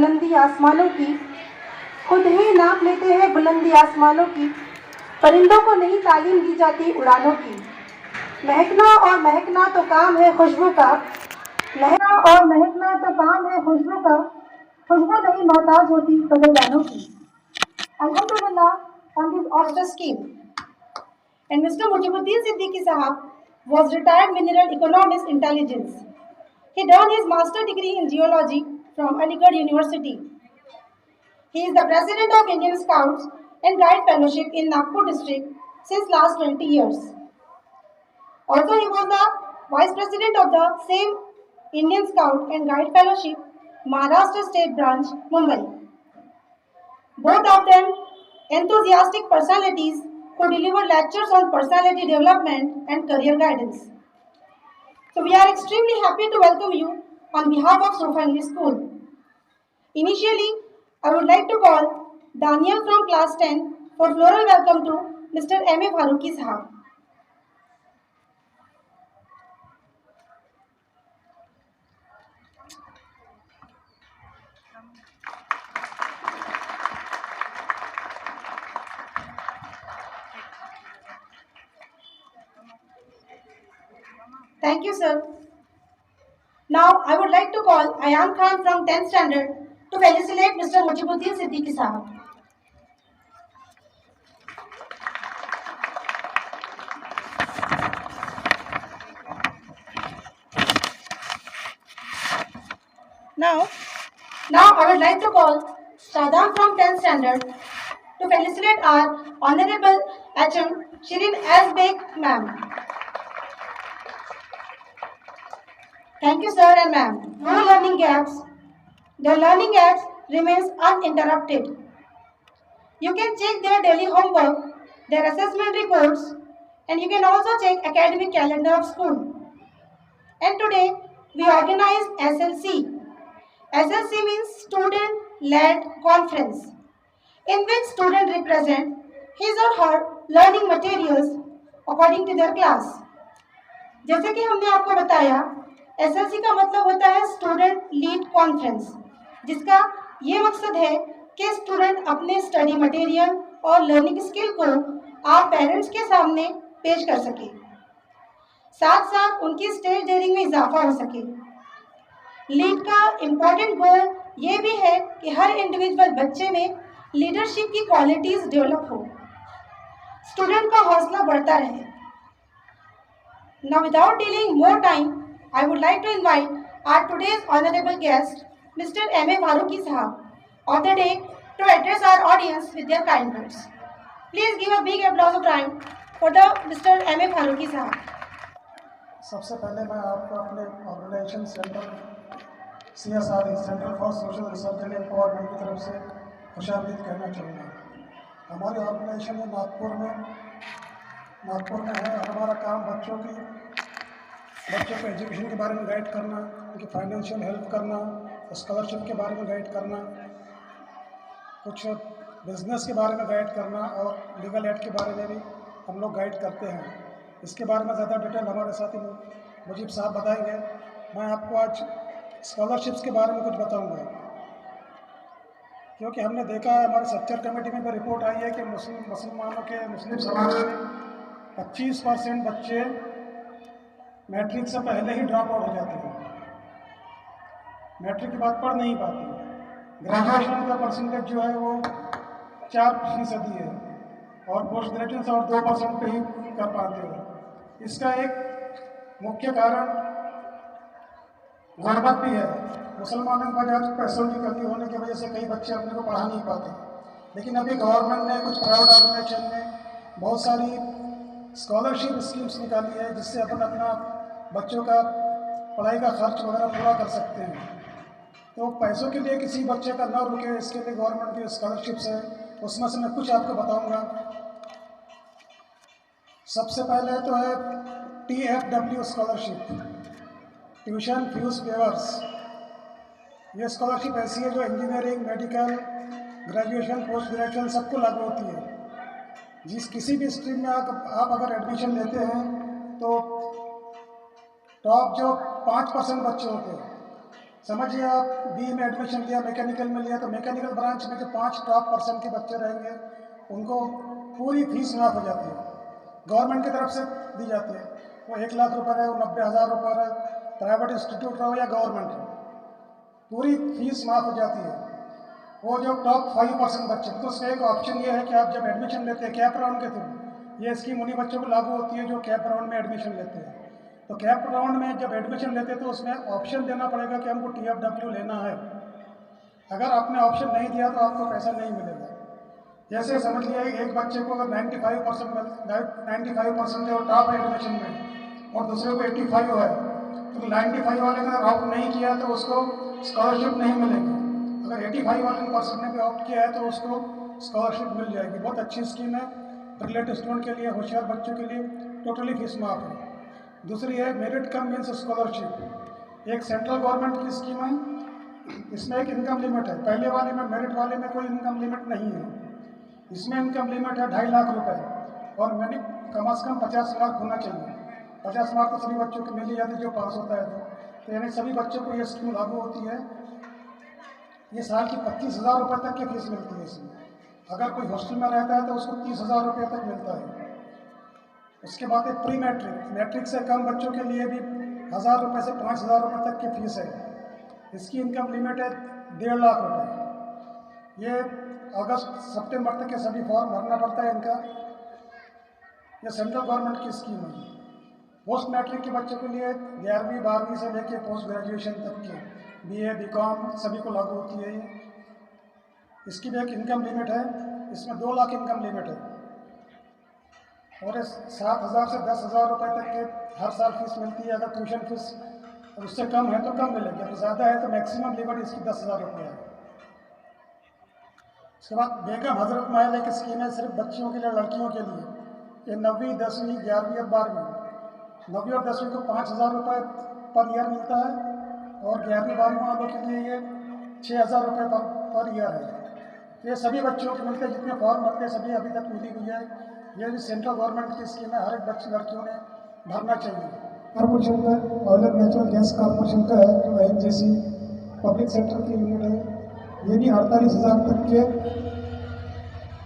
बुलंदी आसमानों की, खुद ही नाप लेते हैं बुलंदी आसमानों की। परिंदों को नहीं तालीम दी जाती उड़ानों की। महकना और महकना तो काम है खुशबू का, महकना और महकना तो काम है खुशबू का, खुशबू नहीं मोहताज होती कदरदानों की। Alhamdulillah on this auspicious scheme. And Mr. Mujibuddin Siddiqui Sahab was retired mineral economist intelligence. He done his master degree in geology from Aligarh University. He is the president of Indian Scouts and Guide Fellowship in Nagpur district since last 20 years. Also, he was the vice president of the same Indian Scout and Guide Fellowship, Maharashtra State Branch, Mumbai. Both of them enthusiastic personalities who deliver lectures on personality development and career guidance. So we are extremely happy to welcome you on behalf of Sofa English School. Initially, I would like to call Daniel from class 10 for floral welcome to Mr. M.A. Farooqi Sahab. Thank you, sir. Now, I would like to call Ayan Khan from 10th standard to felicitate Mr. Mujibuddin Siddiqui Sahab. Now I would like to call Shadam from 10th standard to felicitate our Honorable HM Shirin S. Beg ma'am. Thank you, sir and ma'am. No learning gaps. The learning gaps remains uninterrupted. You can check their daily homework, their assessment reports, and you can also check academic calendar of school. And today we organized SLC. SLC means Student-Led Conference, in which students represent his or her learning materials according to their class. जैसे कि हमने आपको बताया, SLC का मतलब होता है student lead conference, जिसका ये मकसद है कि स्टूडेंट अपने स्टडी मटेरियल और लर्निंग स्किल को आप पेरेंट्स के सामने पेश कर सके, साथ साथ उनकी स्टेज डेयरिंग में इजाफा हो सके। लीड का इम्पोर्टेंट गोल ये भी है कि हर इंडिविजुअल बच्चे में लीडरशिप की क्वालिटीज डेवलप हो, स्टूडेंट का हौसला बढ़ता रहे। Now, without delaying more time, I would like to invite our today's honorable guest, Mr. M.A. Farooqi Sahab, of the day, to address our audience with their kind words. Please give a big applause of time for the Mr. M.A. Farooqi Sahab. सबसे पहले मैं आपको अपने organisation CSRE centre for social research and empowerment की तरफ से खुशामदीद कहना चाहूँगा। हमारी ऑर्गेनाइजेशन नागपुर में है। हमारा काम बच्चों को एजुकेशन के बारे में गाइड करना, उनकी फाइनेंशियल हेल्प करना, स्कॉलरशिप के बारे में गाइड करना, कुछ बिजनेस के बारे में गाइड करना और लीगल एड के बारे में भी हम लोग गाइड करते हैं। इसके बारे में ज़्यादा डिटेल हमारे साथी मुजीब साहब बताएंगे। मैं आपको आज स्कॉलरशिप्स के बारे में कुछ बताऊंगा, क्योंकि हमने देखा है हमारे स्ट्रक्चर कमेटी में भी रिपोर्ट आई है कि मुस्लिम समाज में 25% बच्चे मैट्रिक से पहले ही ड्रॉप आउट हो जाते हैं, मैट्रिक के बाद पढ़ नहीं पाते। ग्रेजुएशन का परसेंटेज जो है वो 4% है और पोस्ट ग्रेजुएशन और 2% पे ही कर पाते हैं। इसका एक मुख्य कारण गुर्बत भी है। मुसलमानों के पास पैसों की कमी होने की वजह से कई बच्चे अपने को पढ़ा नहीं पाते, लेकिन अभी गवर्नमेंट ने, कुछ प्राइवेट ऑर्गेनाइजेशन ने बहुत सारी स्कॉलरशिप स्कीम्स निकाली है, जिससे अपन अपना बच्चों का पढ़ाई का खर्च वगैरह पूरा कर सकते हैं। तो पैसों के लिए किसी बच्चे का न रुके, इसके लिए गवर्नमेंट की स्कॉलरशिप्स है, उसमें से मैं कुछ आपको बताऊंगा। सबसे पहले तो है TFW scholarship, tuition fees weavers. ये स्कॉलरशिप ऐसी है जो engineering, medical, graduation, post graduation सबको लागू होती है। किसी भी स्ट्रीम में आप अगर एडमिशन लेते हैं तो टॉप जो 5% बच्चे होते हैं समझिए आप बी में एडमिशन लिया, मैकेनिकल में लिया, तो मैकेनिकल ब्रांच में जो 5 टॉप % के बच्चे रहेंगे उनको पूरी फीस माफ़ हो जाती है, गवर्नमेंट की तरफ से दी जाती है। वो 1 लाख रुपये रहे, वो 90,000 रुपये रहे, प्राइवेट इंस्टीट्यूट रहो या गवर्नमेंट हो, पूरी फीस माफ़ हो जाती है। वो जो टॉप 5% बच्चे, तो उसका एक ऑप्शन ये है कि आप जब एडमिशन लेते हैं कैप राउंड के थ्रू, ये स्कीम उन्हीं बच्चों को लागू होती है जो कैप राउंड में एडमिशन लेते हैं। तो कैप राउंड में जब एडमिशन लेते हैं तो उसमें ऑप्शन देना पड़ेगा कि हमको TFW लेना है। अगर आपने ऑप्शन नहीं दिया तो आपको पैसा नहीं मिलेगा। जैसे समझ लिया एक बच्चे को अगर 95% है और टॉप है एडमिशन में, और दूसरे को 85 है, तो 95 वाले ने ऑप्ट नहीं किया तो उसको स्कॉलरशिप नहीं मिलेगी। अगर 85 वाले % ने भी ऑप्ट किया है तो उसको स्कॉलरशिप मिल जाएगी। बहुत अच्छी स्कीम है, ब्रिलियंट स्टूडेंट के लिए, होशियार बच्चों के लिए टोटली फीस माफ़ है। दूसरी है मेरिट कम मीन्स स्कॉलरशिप, एक सेंट्रल गवर्नमेंट की स्कीम है। इसमें एक इनकम लिमिट है, पहले वाले में मेरिट वाले में कोई इनकम लिमिट नहीं है, इसमें इनकम लिमिट है 2.5 लाख रुपए, और मैंने कम से कम 50 मार्क होना चाहिए। 50 मार्क तो सभी बच्चों को मिल ही जाती है जो पास होता है। तो यानी सभी बच्चों को ये स्कीम लागू होती है। ये साल की 25,000 रुपये तक की फीस मिलती है इसमें। अगर कोई हॉस्टल में रहता है तो उसको 30,000 रुपये तक मिलता है। उसके बाद एक प्री मैट्रिक, मैट्रिक से कम बच्चों के लिए भी 1,000 रुपये से 5,000 रुपये तक की फीस है। इसकी इनकम लिमिट है 1.5 लाख रुपये। ये अगस्त सितंबर तक के सभी फॉर्म भरना पड़ता है इनका। ये सेंट्रल गवर्नमेंट की स्कीम है। पोस्ट मैट्रिक के बच्चों के लिए 11वीं 12वीं से लेकर पोस्ट ग्रेजुएशन तक के BA BCom सभी को लागू होती है ये। इसकी भी एक इनकम लिमिट है, इसमें 2 लाख इनकम लिमिट है, और 7,000 से 10,000 रुपये तक के हर साल फीस मिलती है। अगर ट्यूशन फीस उससे कम है तो कम मिलेगी, अगर ज़्यादा है तो मैक्सिमम लिमिट इसकी 10,000 रुपये है। उसके बाद बेगम हजरत महल एक स्कीम है सिर्फ बच्चियों के लिए, लड़कियों के लिए। ये 9वीं 10वीं 11वीं और 12वीं, 9वीं और 10वीं को 5,000 रुपये पर ईयर मिलता है, और 11वीं 12वीं वालों के लिए ये 6,000 रुपये पर ईयर है। ये सभी बच्चों को मिलते हैं, जितने फॉर्म भरते हैं सभी अभी तक मिली हुई है। ये भी सेंट्रल गवर्नमेंट की स्कीम है, हर एक बच्ची लड़कियों ने भरना चाहिए। कॉर्पोरेशन का oil and natural gas corporation का है, जो INGC पब्लिक सेक्टर की यूनिट है। ये भी 48,000 तक के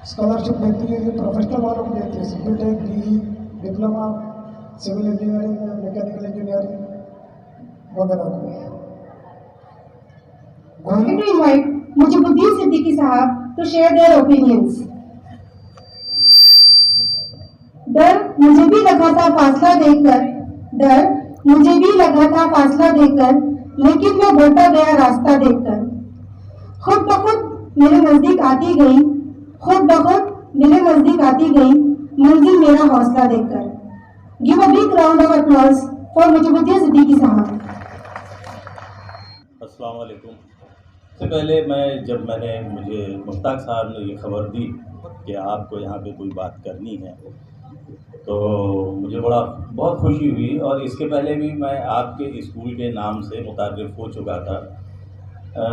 स्कॉलरशिप देती है। ये प्रोफेशनल वालों को देती है, BTech BE diploma civil engineering या मैकेनिकल इंजीनियरिंग वगैरह को। I'm going to invite Mujibuddin Siddiqui Sahab to share their opinions. डर मुझे भी लगा था फासला देखकर, लेकिन मैं बढ़ता गया रास्ता देखकर। खुद ब खुद मेरे नजदीक आती गई मंजिल मेरा हौसला देखकर। Give a big round of applause for Mujibuddin Siddiqui Sahab. अस्सलाम वालेकुम। सबसे पहले मुझे मुश्ताक साहब ने ये खबर दी कि आपको यहाँ पे कोई बात करनी है, तो मुझे बहुत खुशी हुई। और इसके पहले भी मैं आपके स्कूल के नाम से मुतारिफ़ हो चुका था।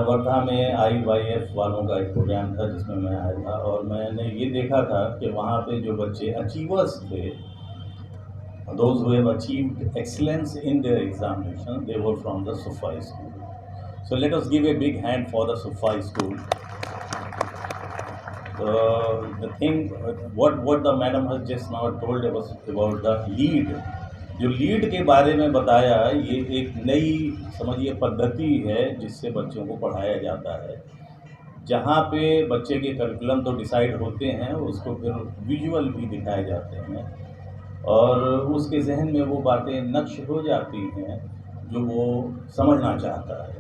वर्धा में IYF वालों का एक प्रोग्राम था जिसमें मैं आया था, और मैंने ये देखा था कि वहाँ पे जो बच्चे अचीवर्स थे, those who have achieved excellence in their examination, they were from the Sufai school. So let us give a big hand for the Sufai school. The thing, what the madam has just now told us about the lead, जो lead के बारे में बताया, ये एक नई समझिए पद्धति है जिससे बच्चों को पढ़ाया जाता है, जहाँ पे बच्चे के करिकुलम तो डिसाइड होते हैं, उसको फिर विजुअल भी दिखाए जाते हैं, और उसके जहन में वो बातें नक्श हो जाती हैं जो वो समझना चाहता है।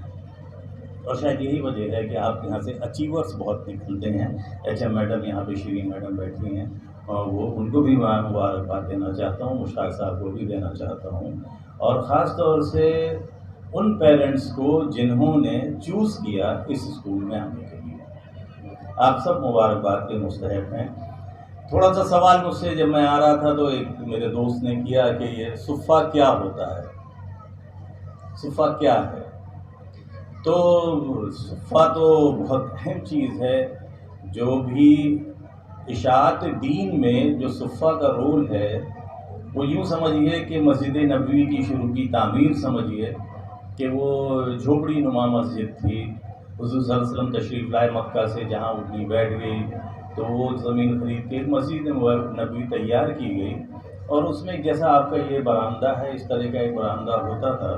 और शायद यही वजह है कि आप यहाँ से अचीवर्स बहुत निकलते हैं। HM मैडम यहाँ पे श्री मैडम बैठी हैं, और वो उनको भी मैं मुबारकबाद देना चाहता हूँ, मुश्ताक साहब को भी देना चाहता हूँ, और ख़ास तौर से उन पेरेंट्स को जिन्होंने चूज़ किया इस स्कूल में आने के लिए। आप सब मुबारकबाद के मुस्तहक़ हैं। थोड़ा सा सवाल मुझसे जब मैं आ रहा था तो एक मेरे दोस्त ने किया कि ये सुफ़ा क्या होता है, सुफ़ा क्या है। तो सुफ़ा तो बहुत अहम चीज़ है। जो भी इशाअत दीन में जो सुफ़ा का रोल है, वो यूँ समझिए कि मस्जिद नबवी की शुरू की तामीर समझिए कि वो झोपड़ी नुमा मस्जिद थी, हुज़ूर सल्लल्लाहु अलैहि वसल्लम तशरीफ़ लाए मक्का से, जहाँ उठनी बैठ गई तो वो ज़मीन खरीद के एक मस्जिद नबवी तैयार की गई और उसमें जैसा आपका ये बरामदा है इस तरह का एक बरामदा होता था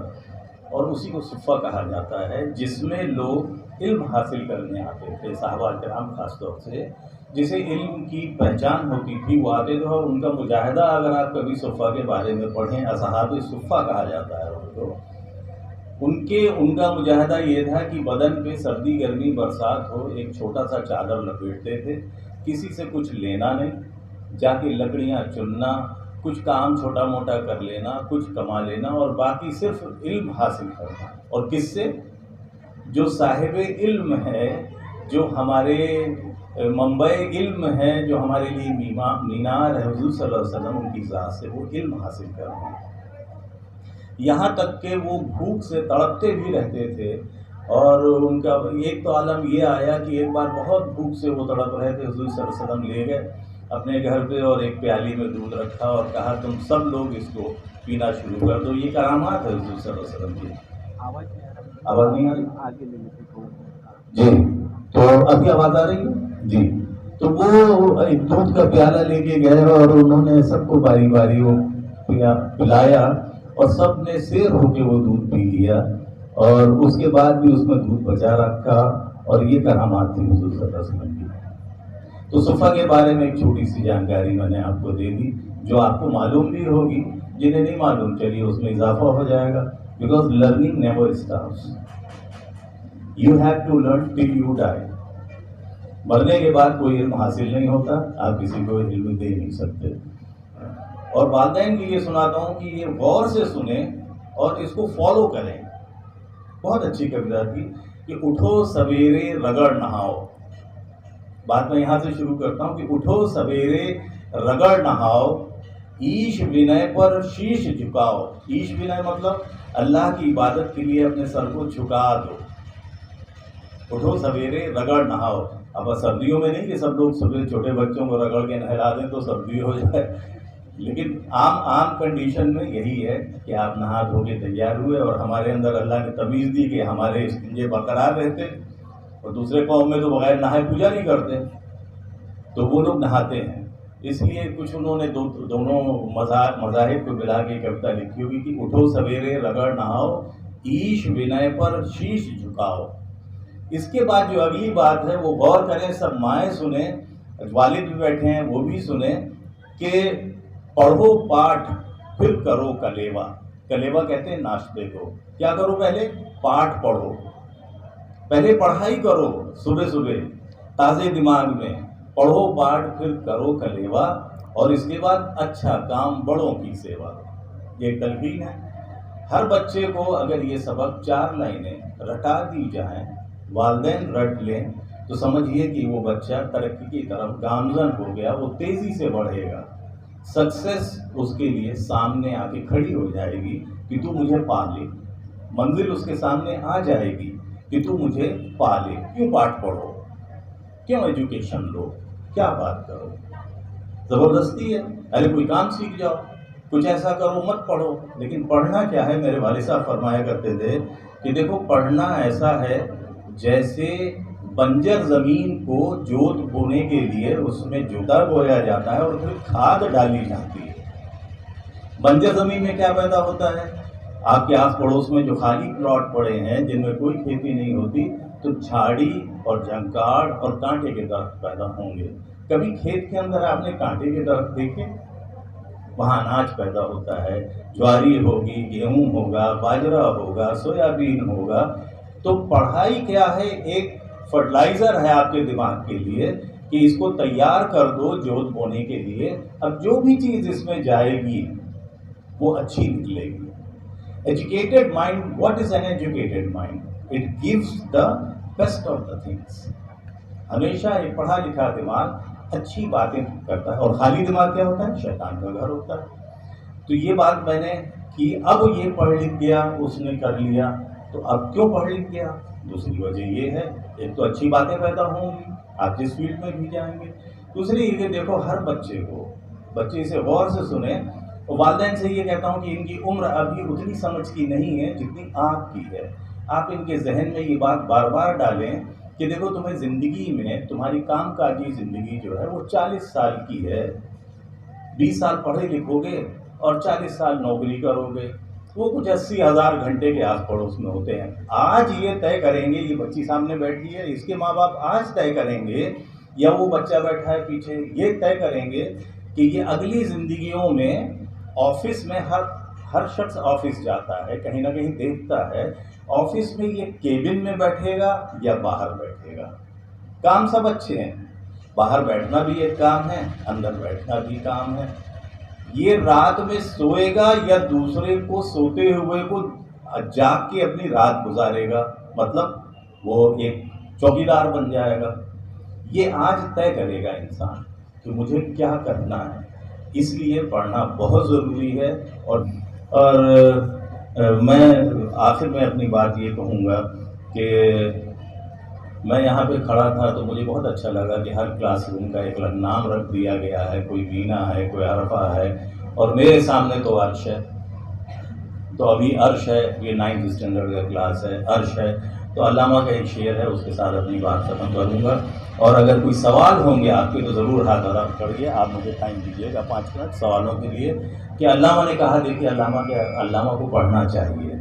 और उसी को सुफ़ा कहा जाता है, जिसमें लोग इल्म हासिल करने आते थे, सहाबा किराम ख़ास तौर से, जिसे इल्म की पहचान होती थी वो आते थे। और उनका मुजाहिदा अगर आप कभी सुफ़ा के बारे में पढ़ें, असहाब सुफ़ा कहा जाता है उनको, उनका मुजाहिदा ये था कि बदन पे सर्दी गर्मी बरसात हो एक छोटा सा चादर लपेटते थे, किसी से कुछ लेना नहीं, जाके लकड़ियाँ चुनना, कुछ काम छोटा मोटा कर लेना, कुछ कमा लेना और बाकी सिर्फ इल्म हासिल करना। और किससे? जो साहिब इल्म है, जो हमारे मंबे इल्म है, जो हमारे लिए मीनार है हुज़ूर सल्लल्लाहु अलैहि वसल्लम, उनकी ज़ात से वो इल्म हासिल करना। यहाँ तक कि वो भूख से तड़पते भी रहते थे और उनका एक तो आलम ये आया कि एक बार बहुत भूख से वो तड़प रहे थे, हुज़ूर सल्लल्लाहु अलैहि वसल्लम ले गए अपने घर पे और एक प्याली में दूध रखा और कहा तुम सब लोग इसको पीना शुरू कर दो। ये करामात है हुज़ूर सल्लल्लाहु अलैहि वसल्लम की। आवाज़ नहीं आ रही? जी, तो अभी आवाज़ आ रही है जी। तो वो एक दूध का प्याला लेके गए और उन्होंने सबको बारी बारी वो पिलाया और सब ने शेर होके वो दूध पी लिया और उसके बाद भी उसमें दूध बचा रखा। और ये करामात थी हुज़ूर सल्लल्लाहु अलैहि वसल्लम की। तो सुफ़ा के बारे में एक छोटी सी जानकारी मैंने आपको दे दी, जो आपको मालूम भी होगी, जिन्हें नहीं मालूम चलिए उसमें इजाफा हो जाएगा। Because learning never stops, you have to learn till you die. मरने के बाद कोई इल्म हासिल नहीं होता, आप किसी को इल्म दे नहीं सकते। और वालिदैन की ये सुनाता हूँ कि ये गौर से सुने और इसको फॉलो करें। बहुत अच्छी कविता थी कि उठो सवेरे रगड़ नहाओ। बात मैं यहाँ से शुरू करता हूँ कि उठो सवेरे रगड़ नहाओ, ईश विनय पर शीश झुकाओ। ईश विनय मतलब अल्लाह की इबादत के लिए अपने सर को झुका दो। उठो सवेरे रगड़ नहाओ। अब सर्दियों में नहीं कि सब लोग सुबह छोटे बच्चों को रगड़ के नहला दें तो सर्दी हो जाए, लेकिन आम कंडीशन में यही है कि आप नहा धो के तैयार हुए। और हमारे अंदर अल्लाह ने तमीज़ दी कि हमारे स्तिंजे बरकरार रहते और दूसरे कौम में तो बगैर नहाए पूजा नहीं करते, तो वो लोग नहाते हैं। इसलिए कुछ उन्होंने दोनों मज़ाहिब को मिला के कविता लिखी होगी कि उठो सवेरे रगड़ नहाओ, ईश विनय पर शीश झुकाओ। इसके बाद जो अगली बात है वो गौर करें, सब माएँ सुने, वालिद भी बैठे हैं वो भी सुने कि पढ़ो पाठ फिर करो कलेवा। कलेवा कहते हैं नाश्ते को। क्या करो? पहले पाठ पढ़ो, पहले पढ़ाई करो सुबह सुबह ताज़े दिमाग में, पढ़ो पाठ फिर करो कलेवा और इसके बाद अच्छा काम बड़ों की सेवा। ये तलकीन है। हर बच्चे को अगर ये सबक 4 लाइनें रटा दी जाएं, वालिदैन रट लें, तो समझिए कि वो बच्चा तरक्की की तरफ गामजन हो गया, वो तेज़ी से बढ़ेगा। सक्सेस उसके लिए सामने आके खड़ी हो जाएगी कि तू मुझे पा ले। मंजिल उसके सामने आ जाएगी कि तू मुझे पा ले। क्यों पाठ पढ़ो, क्यों एजुकेशन लो, क्या बात करो, ज़बरदस्ती है। अरे कोई काम सीख जाओ, कुछ ऐसा करो, मत पढ़ो। लेकिन पढ़ना क्या है? मेरे वालिद साहब फरमाया करते थे कि देखो पढ़ना ऐसा है जैसे बंजर ज़मीन को जोत बोने के लिए उसमें जोता बोया जाता है और फिर खाद डाली जाती है। बंजर ज़मीन में क्या पैदा होता है? आपके आस पड़ोस में जो खाली प्लॉट पड़े हैं जिनमें कोई खेती नहीं होती, तो झाड़ी और झंकार और कांटे के दरख्त पैदा होंगे। कभी खेत के अंदर आपने कांटे के दरख्त देखे? वहाँ अनाज पैदा होता है, ज्वारी होगी, गेहूँ होगा, बाजरा होगा, सोयाबीन होगा। तो पढ़ाई क्या है? एक फर्टिलाइज़र है आपके दिमाग के लिए कि इसको तैयार कर दो जोत बोने के लिए। अब जो भी चीज़ इसमें जाएगी वो अच्छी निकलेगी। Educated mind, what is an educated mind? It gives the best of the things. हमेशा एक पढ़ा लिखा दिमाग अच्छी बातें करता है और खाली दिमाग क्या होता है? शैतान का घर होता है। तो ये बात मैंने की। अब ये पढ़ लिख गया, उसने कर लिया, तो अब क्यों पढ़ लिख गया? दूसरी वजह ये है, एक तो अच्छी बातें पैदा होंगी, आप जिस फील्ड में भी जाएंगे। दूसरी ये देखो, हर बच्चे को, बच्चे इसे गौर से सुने, और वालिदैन से ये कहता हूँ कि इनकी उम्र अभी उतनी समझ की नहीं है जितनी आपकी है। आप इनके जहन में ये बात बार बार डालें कि देखो तुम्हें ज़िंदगी में तुम्हारी कामकाजी ज़िंदगी जो है वो 40 साल की है। 20 साल पढ़े लिखोगे और 40 साल नौकरी करोगे, वो कुछ 80,000 घंटे के आस पड़ोस में होते हैं। आज ये तय करेंगे, ये बच्ची सामने बैठी है, इसके माँ बाप आज तय करेंगे, या वो बच्चा बैठा है पीछे, ये तय करेंगे कि ये अगली ज़िंदगियों में ऑफिस में हर शख्स ऑफिस जाता है, कहीं ना कहीं देखता है ऑफिस में ये केबिन में बैठेगा या बाहर बैठेगा। काम सब अच्छे हैं, बाहर बैठना भी एक काम है, अंदर बैठना भी काम है। ये रात में सोएगा या दूसरे को सोते हुए को जाग के अपनी रात गुजारेगा, मतलब वो एक चौकीदार बन जाएगा। ये आज तय करेगा इंसान कि मुझे क्या करना है। इसलिए पढ़ना बहुत ज़रूरी है। और मैं आखिर में अपनी बात ये कहूँगा कि मैं यहाँ पे खड़ा था तो मुझे बहुत अच्छा लगा कि हर क्लासरूम का एक नाम रख दिया गया है। कोई वीना है, कोई अरफा है, और मेरे सामने तो अर्श है। तो अभी अर्श है, ये 9th स्टैंडर्ड का क्लास है, अर्श है। तो अल्लामा का एक शेर है, उसके साथ अपनी बात ख़त्म करूँगा। और अगर कोई सवाल होंगे आपके तो ज़रूर हाथ अदा करिए। आप मुझे टाइम दीजिएगा 5 मिनट सवालों के लिए। कि अल्लामा ने कहा, देखिए अल्लामा को पढ़ना चाहिए।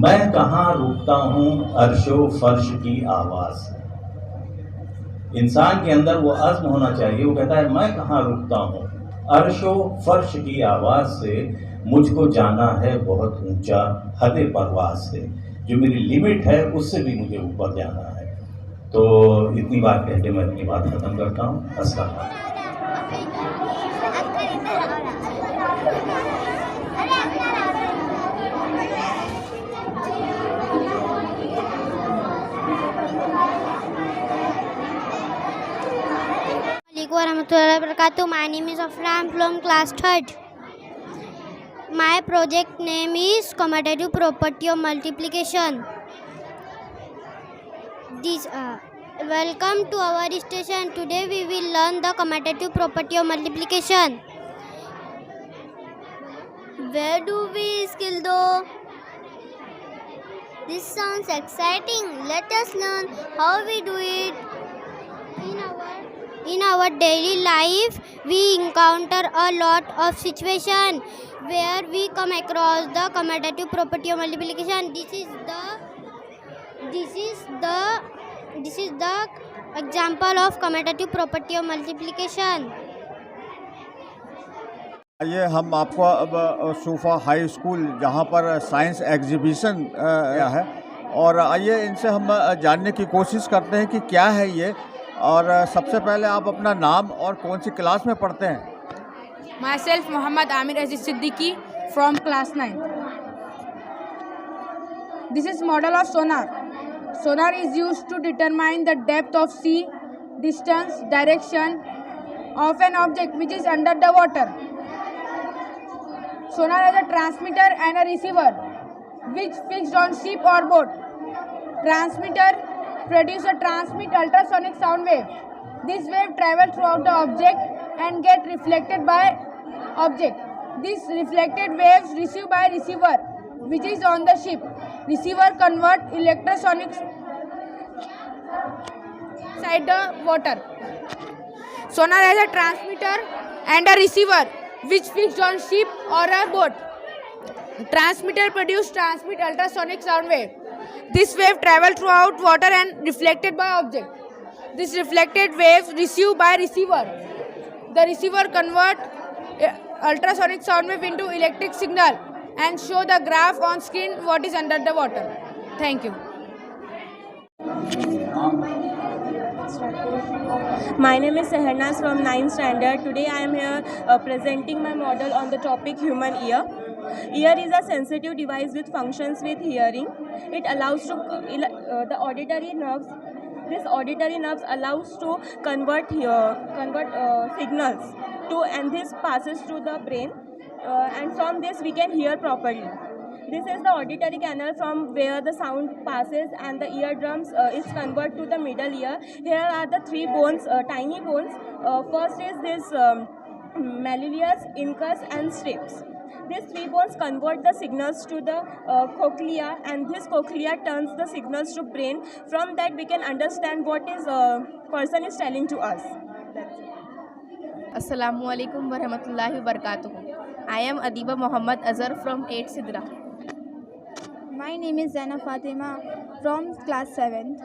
मैं कहाँ रुकता हूँ अर्शो फर्श की आवाज़ से। इंसान के अंदर वो अज़्म होना चाहिए। वो कहता है मैं कहाँ रुकता हूँ अर्शो फर्श की आवाज़ से, मुझको जाना है बहुत ऊंचा हद परवाज़ से। जो मेरी लिमिट है उससे भी मुझे ऊपर जाना है। तो इतनी बात कह के मैं अपनी बात ख़त्म करता हूँ। अस्सलाम वालेकुम। My name is Afra. I am from class 3rd. My project name is commutative property of multiplication. Welcome to our station. Today we will learn the commutative property of multiplication. Where do we skill though? This sounds exciting. Let us learn how we do it. In our daily life, we encounter a lot of situations where we come across the commutative property of multiplication. This is the example of commutative property of multiplication. ये हम आपको अब sofa high school जहाँ पर science exhibition है, और आइए इनसे हम जानने की कोशिश करते हैं कि क्या है ये। और सबसे पहले आप अपना नाम और कौन सी क्लास में पढ़ते हैं? Myself Muhammad Amir Aziz Siddiqui from class 9. This is model of sonar. Sonar is used to determine the depth of sea, distance, direction of an object which is under the water. Sonar has a transmitter and a receiver which fixed on ship or boat. Transmitter produce a transmit ultrasonic sound wave. This wave travels throughout the object and get reflected by object. This reflected waves received by receiver which is on the ship. Receiver convert electrosonics inside the water. Sonar has a transmitter and a receiver which fixed on ship or a boat. Transmitter produce transmit ultrasonic sound wave. This wave travel throughout water and reflected by object. This reflected wave received by receiver. The receiver convert ultrasonic sound wave into electric signal and show the graph on screen what is under the water. Thank you. My name is Sehernas from 9th standard. Today I am here presenting my model on the topic human ear. Ear is a sensitive device which functions with hearing. It allows to the auditory nerves. This auditory nerves allows to convert signals to, and this passes to the brain, and from this we can hear properly. This is the auditory canal from where the sound passes, and the eardrums is converted to the middle ear. Here are the 3 bones, tiny bones. First is this malleolus, incus, and stapes. These three bones convert the signals to the cochlea, and this cochlea turns the signals to brain. From that, we can understand what is person is telling to us. That's it. Assalamualaikum warahmatullahi wabarakatuh. I am Adiba Muhammad Azhar from 8 Sidra. My name is Zaina Fatima from class 7th.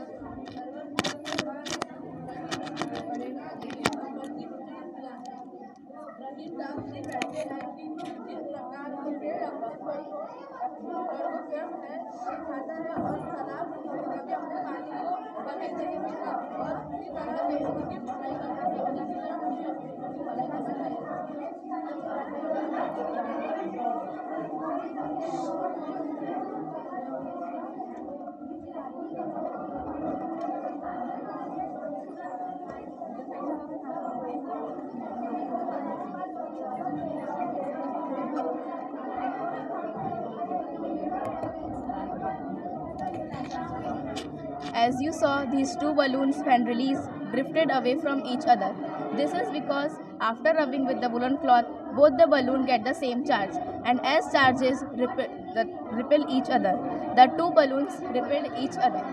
As you saw, these two balloons, when released, drifted away from each other. This is because after rubbing with the woolen cloth, both the balloon get the same charge, and as charges repel each other, the two balloons repelled each other.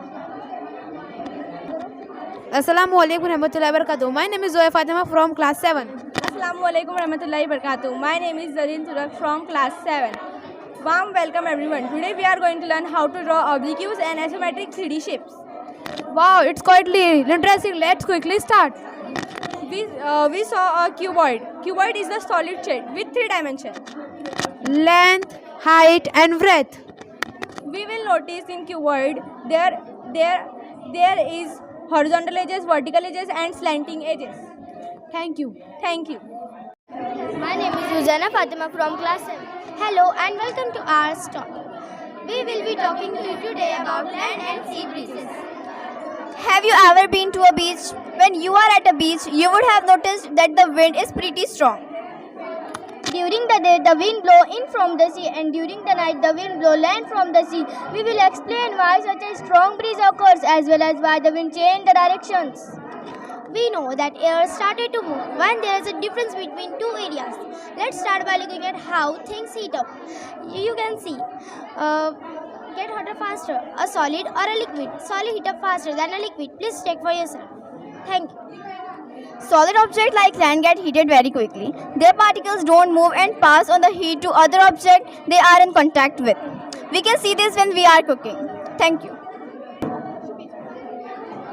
Assalamualaikum warahmatullahi wabarakatuh. My name is Zoya Fatima from class 7. Assalamualaikum warahmatullahi wabarakatuh. My name is Zareen Turak from class 7. Warm welcome everyone. Today we are going to learn how to draw obliques and isometric 3D shapes. Wow, it's quite interesting. Let's quickly start. We saw a cuboid. Cuboid is a solid shape with 3 dimensions. Length, height and breadth. We will notice in cuboid there is horizontal edges, vertical edges and slanting edges. Thank you. Thank you. My name is Ruzana Fatima from class 7. Hello and welcome to our talk. We will be talking to you today about land and sea breezes. Have you ever been to a beach? When you are at a beach, you would have noticed that the wind is pretty strong. During the day, the wind blow in from the sea, and during the night, the wind blow land from the sea. We will explain why such a strong breeze occurs as well as why the wind change the directions. We know that air started to move when there is a difference between two areas. Let's start by looking at how things heat up. You can see, get hotter faster, a solid or a liquid. Solid heat up faster than a liquid. Please check for yourself. Thank you. Solid objects like land get heated very quickly. Their particles don't move and pass on the heat to other objects they are in contact with. We can see this when we are cooking. Thank you.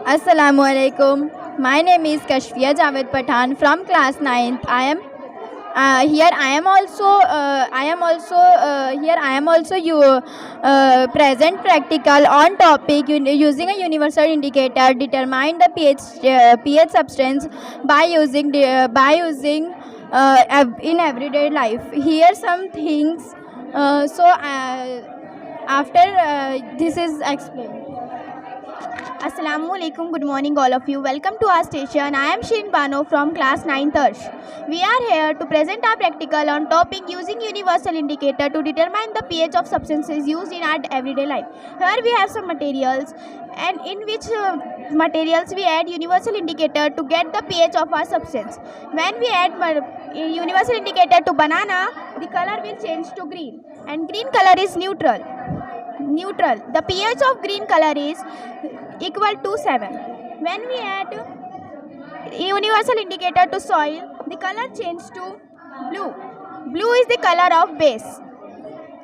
Assalamualaikum. My name is Kashfiya Javed Pathan from class 9th. I am also present practical on topic using a universal indicator. Determine the pH substance by using in everyday life. Here some things. After this is explained. Assalamualaikum. Good morning all of you. Welcome to our station. I am Shin Bano from class 9th Arsh. We are here to present our practical on topic using universal indicator to determine the pH of substances used in our everyday life. Here we have some materials, and in which materials we add universal indicator to get the pH of our substance. When we add universal indicator to banana, the color will change to green, and green color is neutral. The pH of green color is equal to 7. When we add universal indicator to soil, the color changes to blue. Blue is the color of base.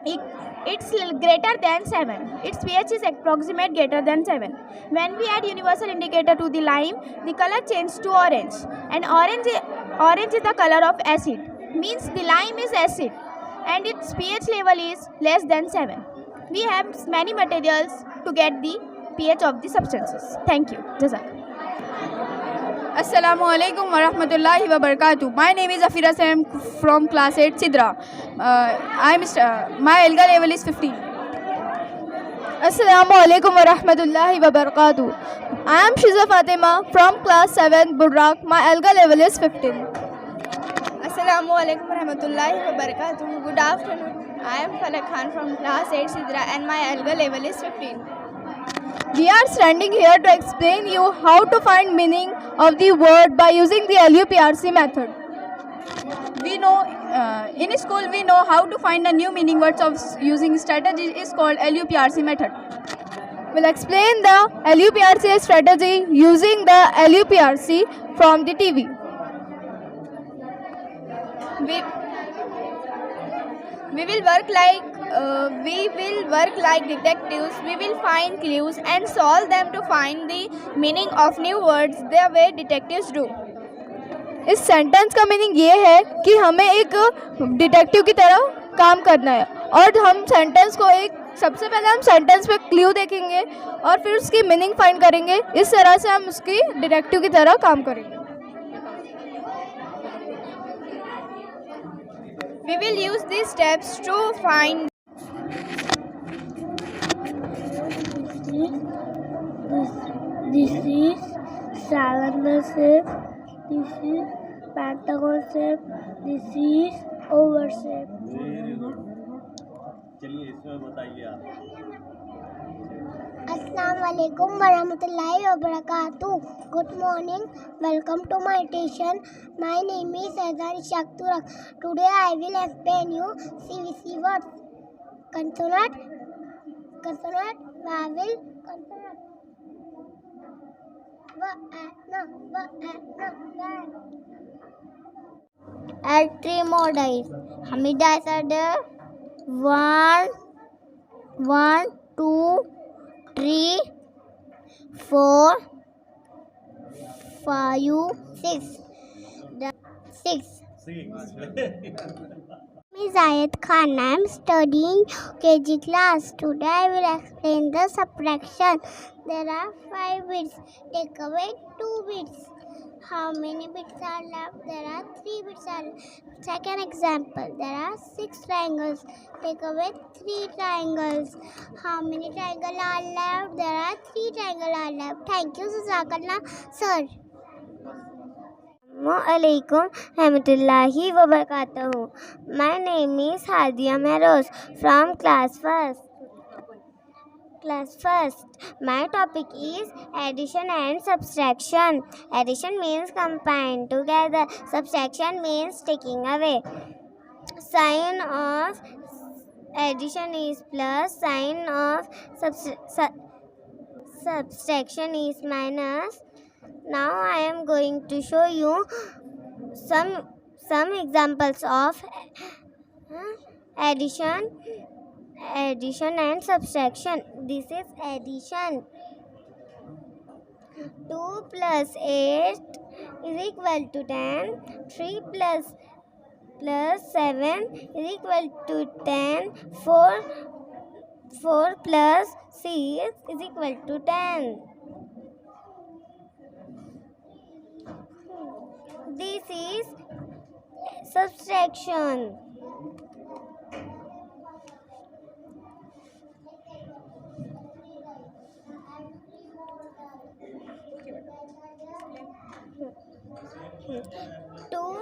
It's greater than 7. Its pH is approximate greater than 7. When we add universal indicator to the lime, the color changes to orange. And orange is the color of acid. Means the lime is acid and its pH level is less than 7. We have many materials to get the pH of the substances. Thank you. Jazakallah. Assalamualaikum warahmatullahi wabarakatuh. My name is Afira Sam from class 8 Sidra. My ALGA level is 15. Assalamualaikum warahmatullahi wabarakatuh. I am Shiza Fatima from class 7 Burrak. My ALGA level is 15. Assalamualaikum warahmatullahi wabarakatuh. Good afternoon. I am Falak Khan from class 8 Sidra and my ALGA level is 15. We are standing here to explain you how to find meaning of the word by using the LUPRC method. we know in school we know how to find the new meaning words of using strategy is called LUPRC method. We'll explain the LUPRC strategy using the LUPRC from the TV. We will work like detectives. We will find clues and solve them to find the meaning of new words the way detectives do. इस sentence का meaning ये है कि हमें एक detective की तरह काम करना है और हम सेंटेंस को सबसे पहले हम सेंटेंस पे क्लू देखेंगे और फिर उसकी मीनिंग फाइंड करेंगे. इस तरह से हम उसकी डिटेक्टिव की तरह काम करेंगे. We will use these steps to find. This is cylinder shape. This is pentagon shape. This is oval shape. चलिए इसमें बताइए आप. Assalamu alaikum warahmatullahi wabarakatuh. Good morning. Welcome to my station. My name is Azan Shakturak. Today I will explain you CVC words. Consonant, vowel, consonant. At three more dice. Hamida said 1, 2, 3, 4, 5, 6. 6. Miss Zayed Khan, I am studying KG class. Today I will explain the subtraction. There are 5 bits. Take away 2 bits. How many bits are left? There are 3 bits are left. Second example, there are 6 triangles. Take away 3 triangles. How many triangles are left? There are 3 triangles are left. Thank you, Jazakallah, sir. Assalamualaikum warahmatullahi wabarakatuh. My name is Hadia Meros from class first. My topic is addition and subtraction. Addition means combine together. Subtraction means taking away. Sign of addition is plus. Sign of subtraction is minus. Now I am going to show you some examples of addition and subtraction. This is addition. 2 plus 8 is equal to 10. 3 plus 7 is equal to 10. 4 plus 6 is equal to 10. This is subtraction. Two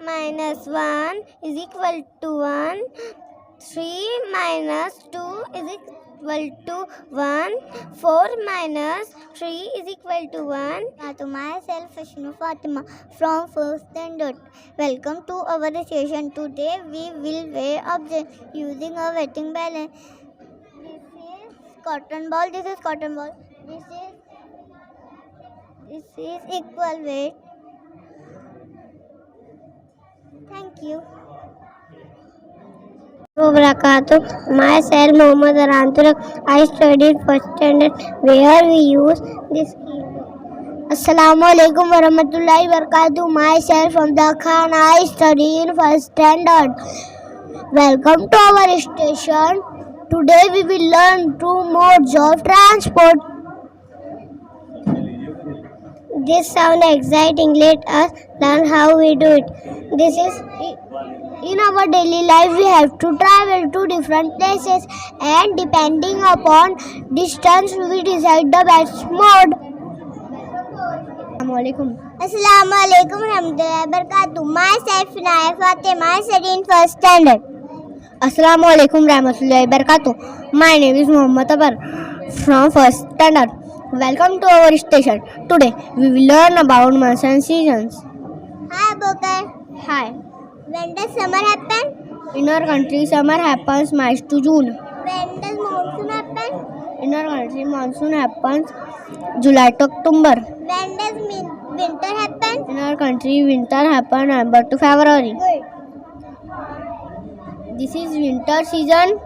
minus 1 is equal to 1. 3 minus 2 is equal to 1. 4 minus 3 is equal to 1. To myself, Ashnu Fatima from 1st standard. Welcome to our session. Today we will weigh objects using a weighting balance. This is cotton ball. This is cotton ball. This is equal weight. Thank you. Myself, Mohammad Aranturak. I studied first standard where we use this keyboard. Assalamu alaikum warahmatullahi wabarakatuh. Myself, Hamza Khan. I study in first standard. Welcome to our station. Today we will learn 2 modes of transport. This sounds exciting. Let us learn how we do it. This is in our daily life we have to travel to different places and depending upon distance we decide the best mode. Assalamu alaikum warahmatullahi wabarakatuh. Myself Naya Fatima. I study in first standard. Assalamu alaikum warahmatullahi wabarakatuh. My name is Muhammad Abar from first standard. Welcome to our station. Today we will learn about months and seasons. Hi Abokar. Hi. When does summer happen? In our country, summer happens March to June. When does monsoon happen? In our country, monsoon happens July to October. When does winter happen? In our country, winter happens November to February. Good. This is winter season.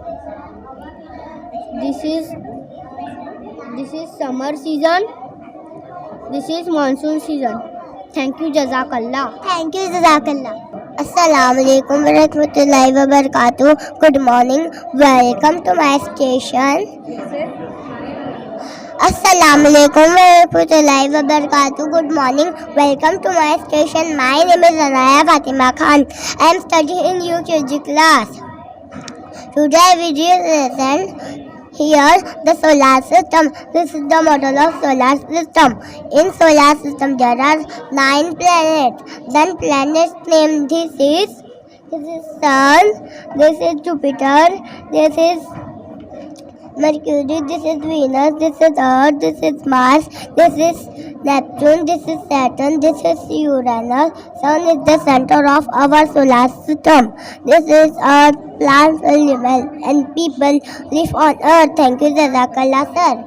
This is summer season. This is monsoon season. Thank you, Jazakallah. Thank you, Jazakallah. Assalamu alaikum wa rahmatullahi wa barakatuh. Good morning. Welcome to my station. Assalamu alaikum wa rahmatullahi wa barakatuh. Good morning. Welcome to my station. My name is Anaya Fatima Khan. I am studying in UKG class. Today we will listen here the solar system. This is the model of solar system. In solar system there are 9 planets. Then planets name this is Sun, this is Jupiter, this is Mercury, this is Venus, this is Earth, this is Mars, this is Neptune, this is Saturn, this is Uranus. Sun is the center of our solar system. This is Earth, plants live and people live on Earth. Thank you, Jazakallah, sir.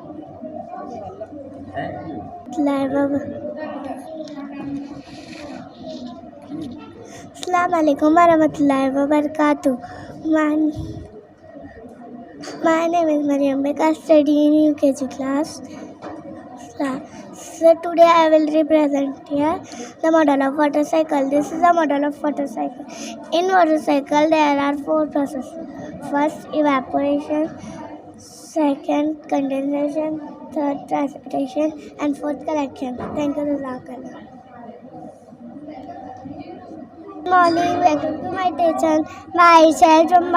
Assalamu alaikum wa rahmatullahi wa barakatuh. My name is Mariam Beka, studying in UKG class. So today I will represent here the model of water cycle. This is the model of water cycle. In water cycle there are 4 processes. First evaporation, second condensation, third precipitation and fourth collection. Thank you, Jazakallah. Good morning, welcome to my station. Myself from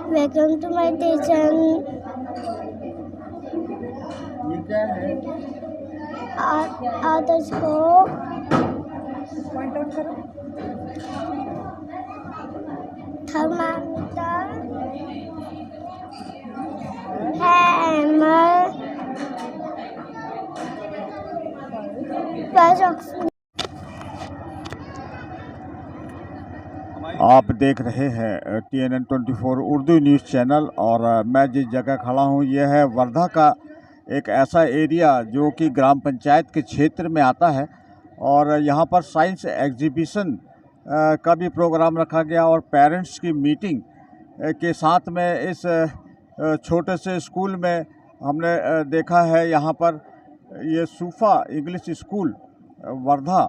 Welcome to my station. ये क्या है? Others को point out करो. thermometer, hammer, plus oxygen. आप देख रहे हैं TNN 24 Urdu news channel और मैं जिस जगह खड़ा हूँ यह है वर्धा का एक ऐसा एरिया जो कि ग्राम पंचायत के क्षेत्र में आता है और यहाँ पर साइंस एग्जीबिशन का भी प्रोग्राम रखा गया और पेरेंट्स की मीटिंग के साथ में इस छोटे से स्कूल में हमने देखा है। यहाँ पर ये सूफा इंग्लिश स्कूल वर्धा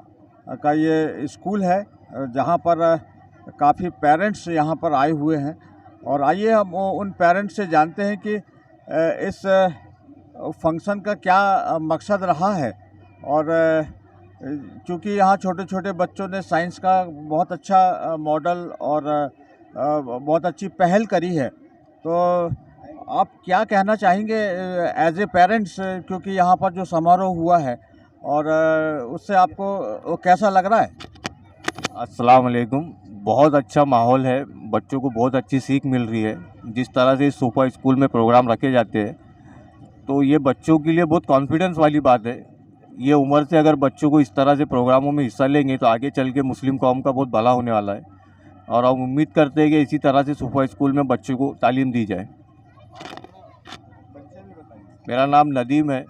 का ये स्कूल है जहाँ पर काफ़ी पेरेंट्स यहाँ पर आए हुए हैं और आइए हम उन पेरेंट्स से जानते हैं कि इस फंक्शन का क्या मकसद रहा है और चूँकि यहाँ छोटे छोटे बच्चों ने साइंस का बहुत अच्छा मॉडल और बहुत अच्छी पहल करी है, तो आप क्या कहना चाहेंगे एज ए पेरेंट्स, क्योंकि यहाँ पर जो समारोह हुआ है और उससे आपको कैसा लग रहा है? अस्सलाम वालेकुम। बहुत अच्छा माहौल है, बच्चों को बहुत अच्छी सीख मिल रही है। जिस तरह से सुपर स्कूल में प्रोग्राम रखे जाते हैं तो ये बच्चों के लिए बहुत कॉन्फिडेंस वाली बात है। ये उम्र से अगर बच्चों को इस तरह से प्रोग्रामों में हिस्सा लेंगे तो आगे चल के मुस्लिम कौम का बहुत भला होने वाला है और हम उम्मीद करते हैं कि इसी तरह से सुपर स्कूल में बच्चों को तालीम दी जाए। मेरा नाम नदीम है।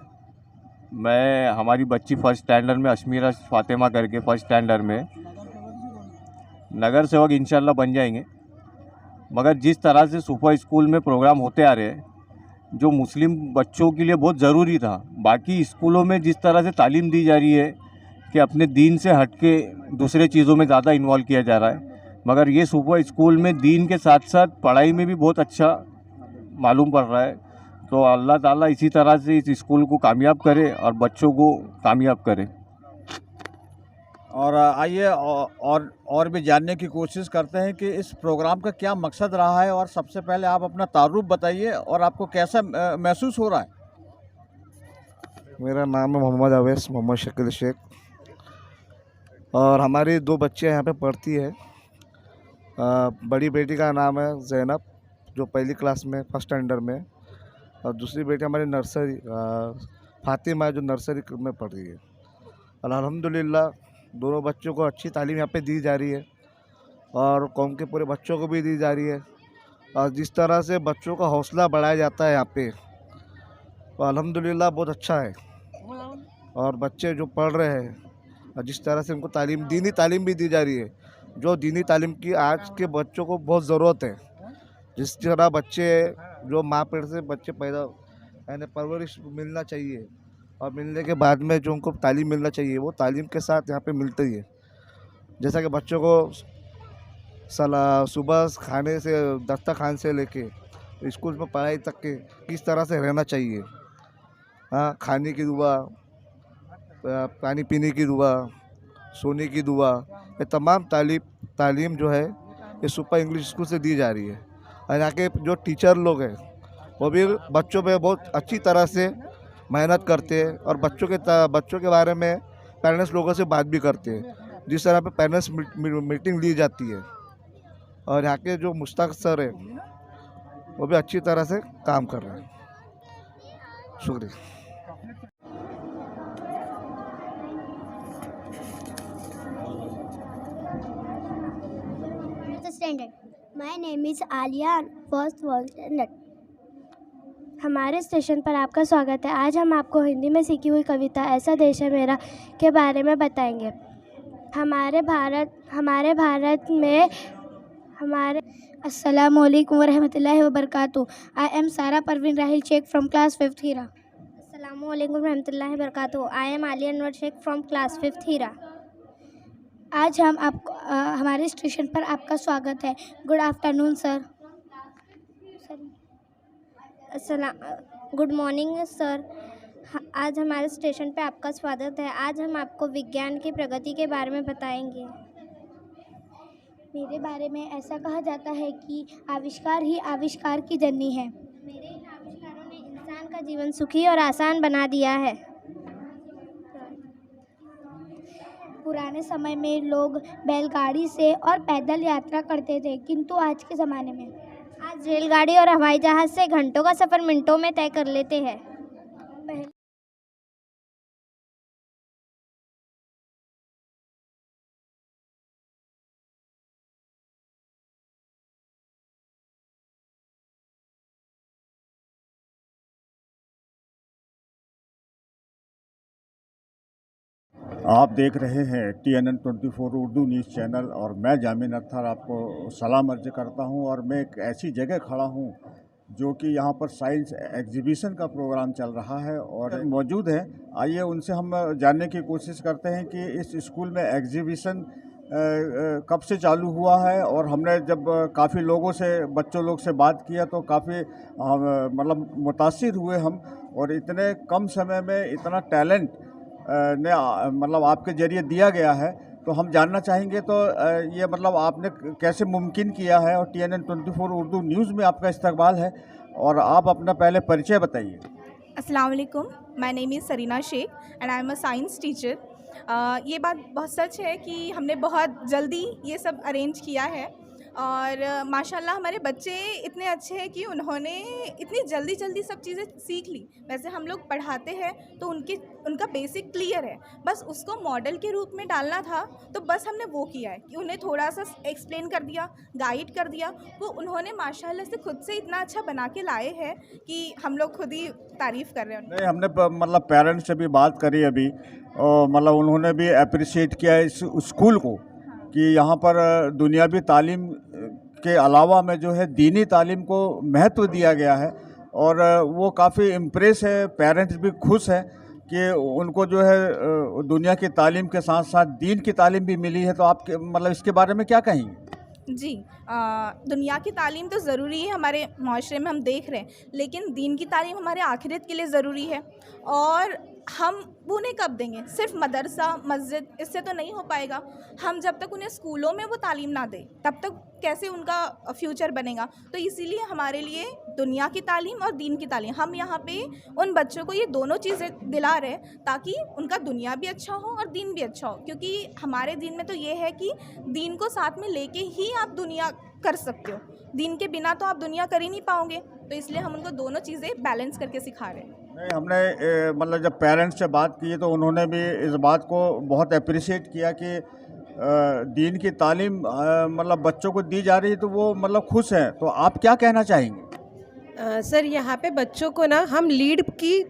मैं हमारी बच्ची फर्स्ट स्टैंडर्ड में अशमीरा फातिमा करके फर्स्ट स्टैंडर्ड में नगर सेवक इंशाल्लाह बन जाएंगे। मगर जिस तरह से सुपर स्कूल में प्रोग्राम होते आ रहे हैं जो मुस्लिम बच्चों के लिए बहुत ज़रूरी था, बाकी स्कूलों में जिस तरह से तालीम दी जा रही है कि अपने दीन से हट के दूसरे चीज़ों में ज़्यादा इन्वॉल्व किया जा रहा है, मगर ये सुपर स्कूल में दीन के साथ साथ पढ़ाई में भी बहुत अच्छा मालूम पड़ रहा है। तो अल्लाह ताला इसी तरह से इस स्कूल को कामयाब करे और बच्चों को कामयाब करे। और आइए और भी जानने की कोशिश करते हैं कि इस प्रोग्राम का क्या मकसद रहा है और सबसे पहले आप अपना तारुफ बताइए और आपको कैसा महसूस हो रहा है? मेरा नाम है मोहम्मद अवैस, मोहम्मद शकील शेख, और हमारी 2 बच्चियाँ यहाँ पे पढ़ती है। बड़ी बेटी का नाम है ज़ैनब जो पहली क्लास में फर्स्ट स्टैंडर्ड में, और दूसरी बेटी हमारी नर्सरी फातिमा जो नर्सरी में पढ़ रही है। और अल्हम्दुलिल्लाह दोनों बच्चों को अच्छी तालीम यहाँ पे दी जा रही है और कौम के पूरे बच्चों को भी दी जा रही है। और जिस तरह से बच्चों का हौसला बढ़ाया जाता है यहाँ पे, तो अल्हम्दुलिल्लाह बहुत अच्छा है। और बच्चे जो पढ़ रहे हैं और जिस तरह से उनको तालीम, दीनी तालीम भी दी जा रही है, जो दीनी तालीम की आज के बच्चों को बहुत ज़रूरत है। जिस तरह बच्चे जो माँ पेट से बच्चे पैदा यानी परवरिश मिलना चाहिए और मिलने के बाद में जो उनको तालीम मिलना चाहिए, वो तालीम के साथ यहाँ पे मिलती है। जैसा कि बच्चों को सुबह खाने से दस्तरखान से लेके स्कूल में पढ़ाई तक के किस तरह से रहना चाहिए, हाँ, खाने की दुआ, पानी पीने की दुआ, सोने की दुआ, ये तमाम तालीम जो है ये सुपर इंग्लिश स्कूल से दी जा रही है। और यहाँ के जो टीचर लोग हैं वो भी बच्चों पे बहुत अच्छी तरह से मेहनत करते हैं और बच्चों के बारे में पेरेंट्स लोगों से बात भी करते हैं। जिस तरह पे पेरेंट्स मीटिंग ली जाती है और यहाँ के जो मुश्ताक सर है वो भी अच्छी तरह से काम कर रहे हैं। शुक्रिया। My name is Alia, first one standard. हमारे स्टेशन पर आपका स्वागत है। आज हम आपको हिंदी में सीखी हुई कविता ऐसा देश है मेरा के बारे में बताएंगे। अस्सलामु अलैकुम वरहमतुल्लाहि वबरकातुहू। I am Sara Parveen Rahil Shaikh from class 5th Heera. अस्सलामु अलैकुम रहमतुल्लाहि वबरकातुहू। I am Alia Anwar Shaikh from class 5th Heera. आज हम आपको हमारे स्टेशन पर आपका स्वागत है। Good afternoon sir. Good morning sir. आज हमारे स्टेशन पे आपका स्वागत है। आज हम आपको विज्ञान की प्रगति के बारे में बताएंगे। मेरे बारे में ऐसा कहा जाता है कि आविष्कार ही आविष्कार की जननी है। मेरे इन आविष्कारों ने इंसान का जीवन सुखी और आसान बना दिया है। पुराने समय में लोग बैलगाड़ी से और पैदल यात्रा करते थे, किंतु आज के ज़माने में आज रेलगाड़ी और हवाई जहाज़ से घंटों का सफ़र मिनटों में तय कर लेते हैं। आप देख रहे हैं TNN 24 उर्दू न्यूज़ चैनल और मैं जामिन अख्तर आपको सलाम अर्ज़ करता हूं। और मैं एक ऐसी जगह खड़ा हूं जो कि यहां पर साइंस एग्जीबिशन का प्रोग्राम चल रहा है और मौजूद है। आइए उनसे हम जानने की कोशिश करते हैं कि इस स्कूल में एग्जीबिशन कब से चालू हुआ है। और हमने जब काफ़ी लोगों से, बच्चों लोग से बात किया तो काफ़ी मतलब मुतासिर हुए हम। और इतने कम समय में इतना टैलेंट ने मतलब आपके ज़रिए दिया गया है, तो हम जानना चाहेंगे तो ये मतलब आपने कैसे मुमकिन किया है। और TNN 24 उर्दू न्यूज़ में आपका इस्तकबाल है और आप अपना पहले परिचय बताइए। अस्सलाम वालेकुम, my name is Sarina Shaikh and I am a science teacher. ये बात बहुत सच है कि हमने बहुत जल्दी ये सब अरेंज किया है और माशाल्लाह हमारे बच्चे इतने अच्छे हैं कि उन्होंने इतनी जल्दी सब चीज़ें सीख ली। वैसे हम लोग पढ़ाते हैं तो उनका बेसिक क्लियर है, बस उसको मॉडल के रूप में डालना था, तो बस हमने वो किया है कि उन्हें थोड़ा सा एक्सप्लेन कर दिया, गाइड कर दिया। वो उन्होंने माशाल्लाह से खुद से इतना अच्छा बना के लाए हैं कि हम लोग खुद ही तारीफ़ कर रहे हैं। नहीं, हमने मतलब पेरेंट्स से भी बात करी अभी और मतलब उन्होंने भी अप्रिशिएट किया इस स्कूल को कि यहाँ पर दुनियावी तालीम के अलावा में जो है दीनी तालीम को महत्व दिया गया है। और वो काफ़ी इम्प्रेस है, पेरेंट्स भी खुश हैं कि उनको जो है दुनिया की तालीम के साथ साथ दीन की तालीम भी मिली है। तो आप मतलब इसके बारे में क्या कहेंगे? जी, दुनिया की तालीम तो ज़रूरी है, हमारे माशरे में हम देख रहे हैं, लेकिन दीन की तालीम हमारे आखिरत के लिए ज़रूरी है। और हम उन्हें कब देंगे? सिर्फ मदरसा मस्जिद इससे तो नहीं हो पाएगा। हम जब तक उन्हें स्कूलों में वो तालीम ना दें तब तक कैसे उनका फ्यूचर बनेगा। तो इसीलिए हमारे लिए दुनिया की तालीम और दीन की तालीम, हम यहाँ पे उन बच्चों को ये दोनों चीज़ें दिला रहे हैं ताकि उनका दुनिया भी अच्छा हो और दीन भी अच्छा हो। क्योंकि हमारे दीन में तो ये है कि दीन को साथ में लेके ही आप दुनिया कर सकते हो, दीन के बिना तो आप दुनिया कर ही नहीं पाओगे। तो इसलिए हम उनको दोनों चीज़ें बैलेंस करके सिखा रहे हैं। नहीं, हमने मतलब जब पेरेंट्स से बात की तो उन्होंने भी इस बात को बहुत अप्रिशिएट किया कि दीन की तालीम मतलब बच्चों को दी जा रही है तो वो मतलब खुश हैं। तो आप क्या कहना चाहेंगे? सर यहाँ पे बच्चों को ना हम लीड की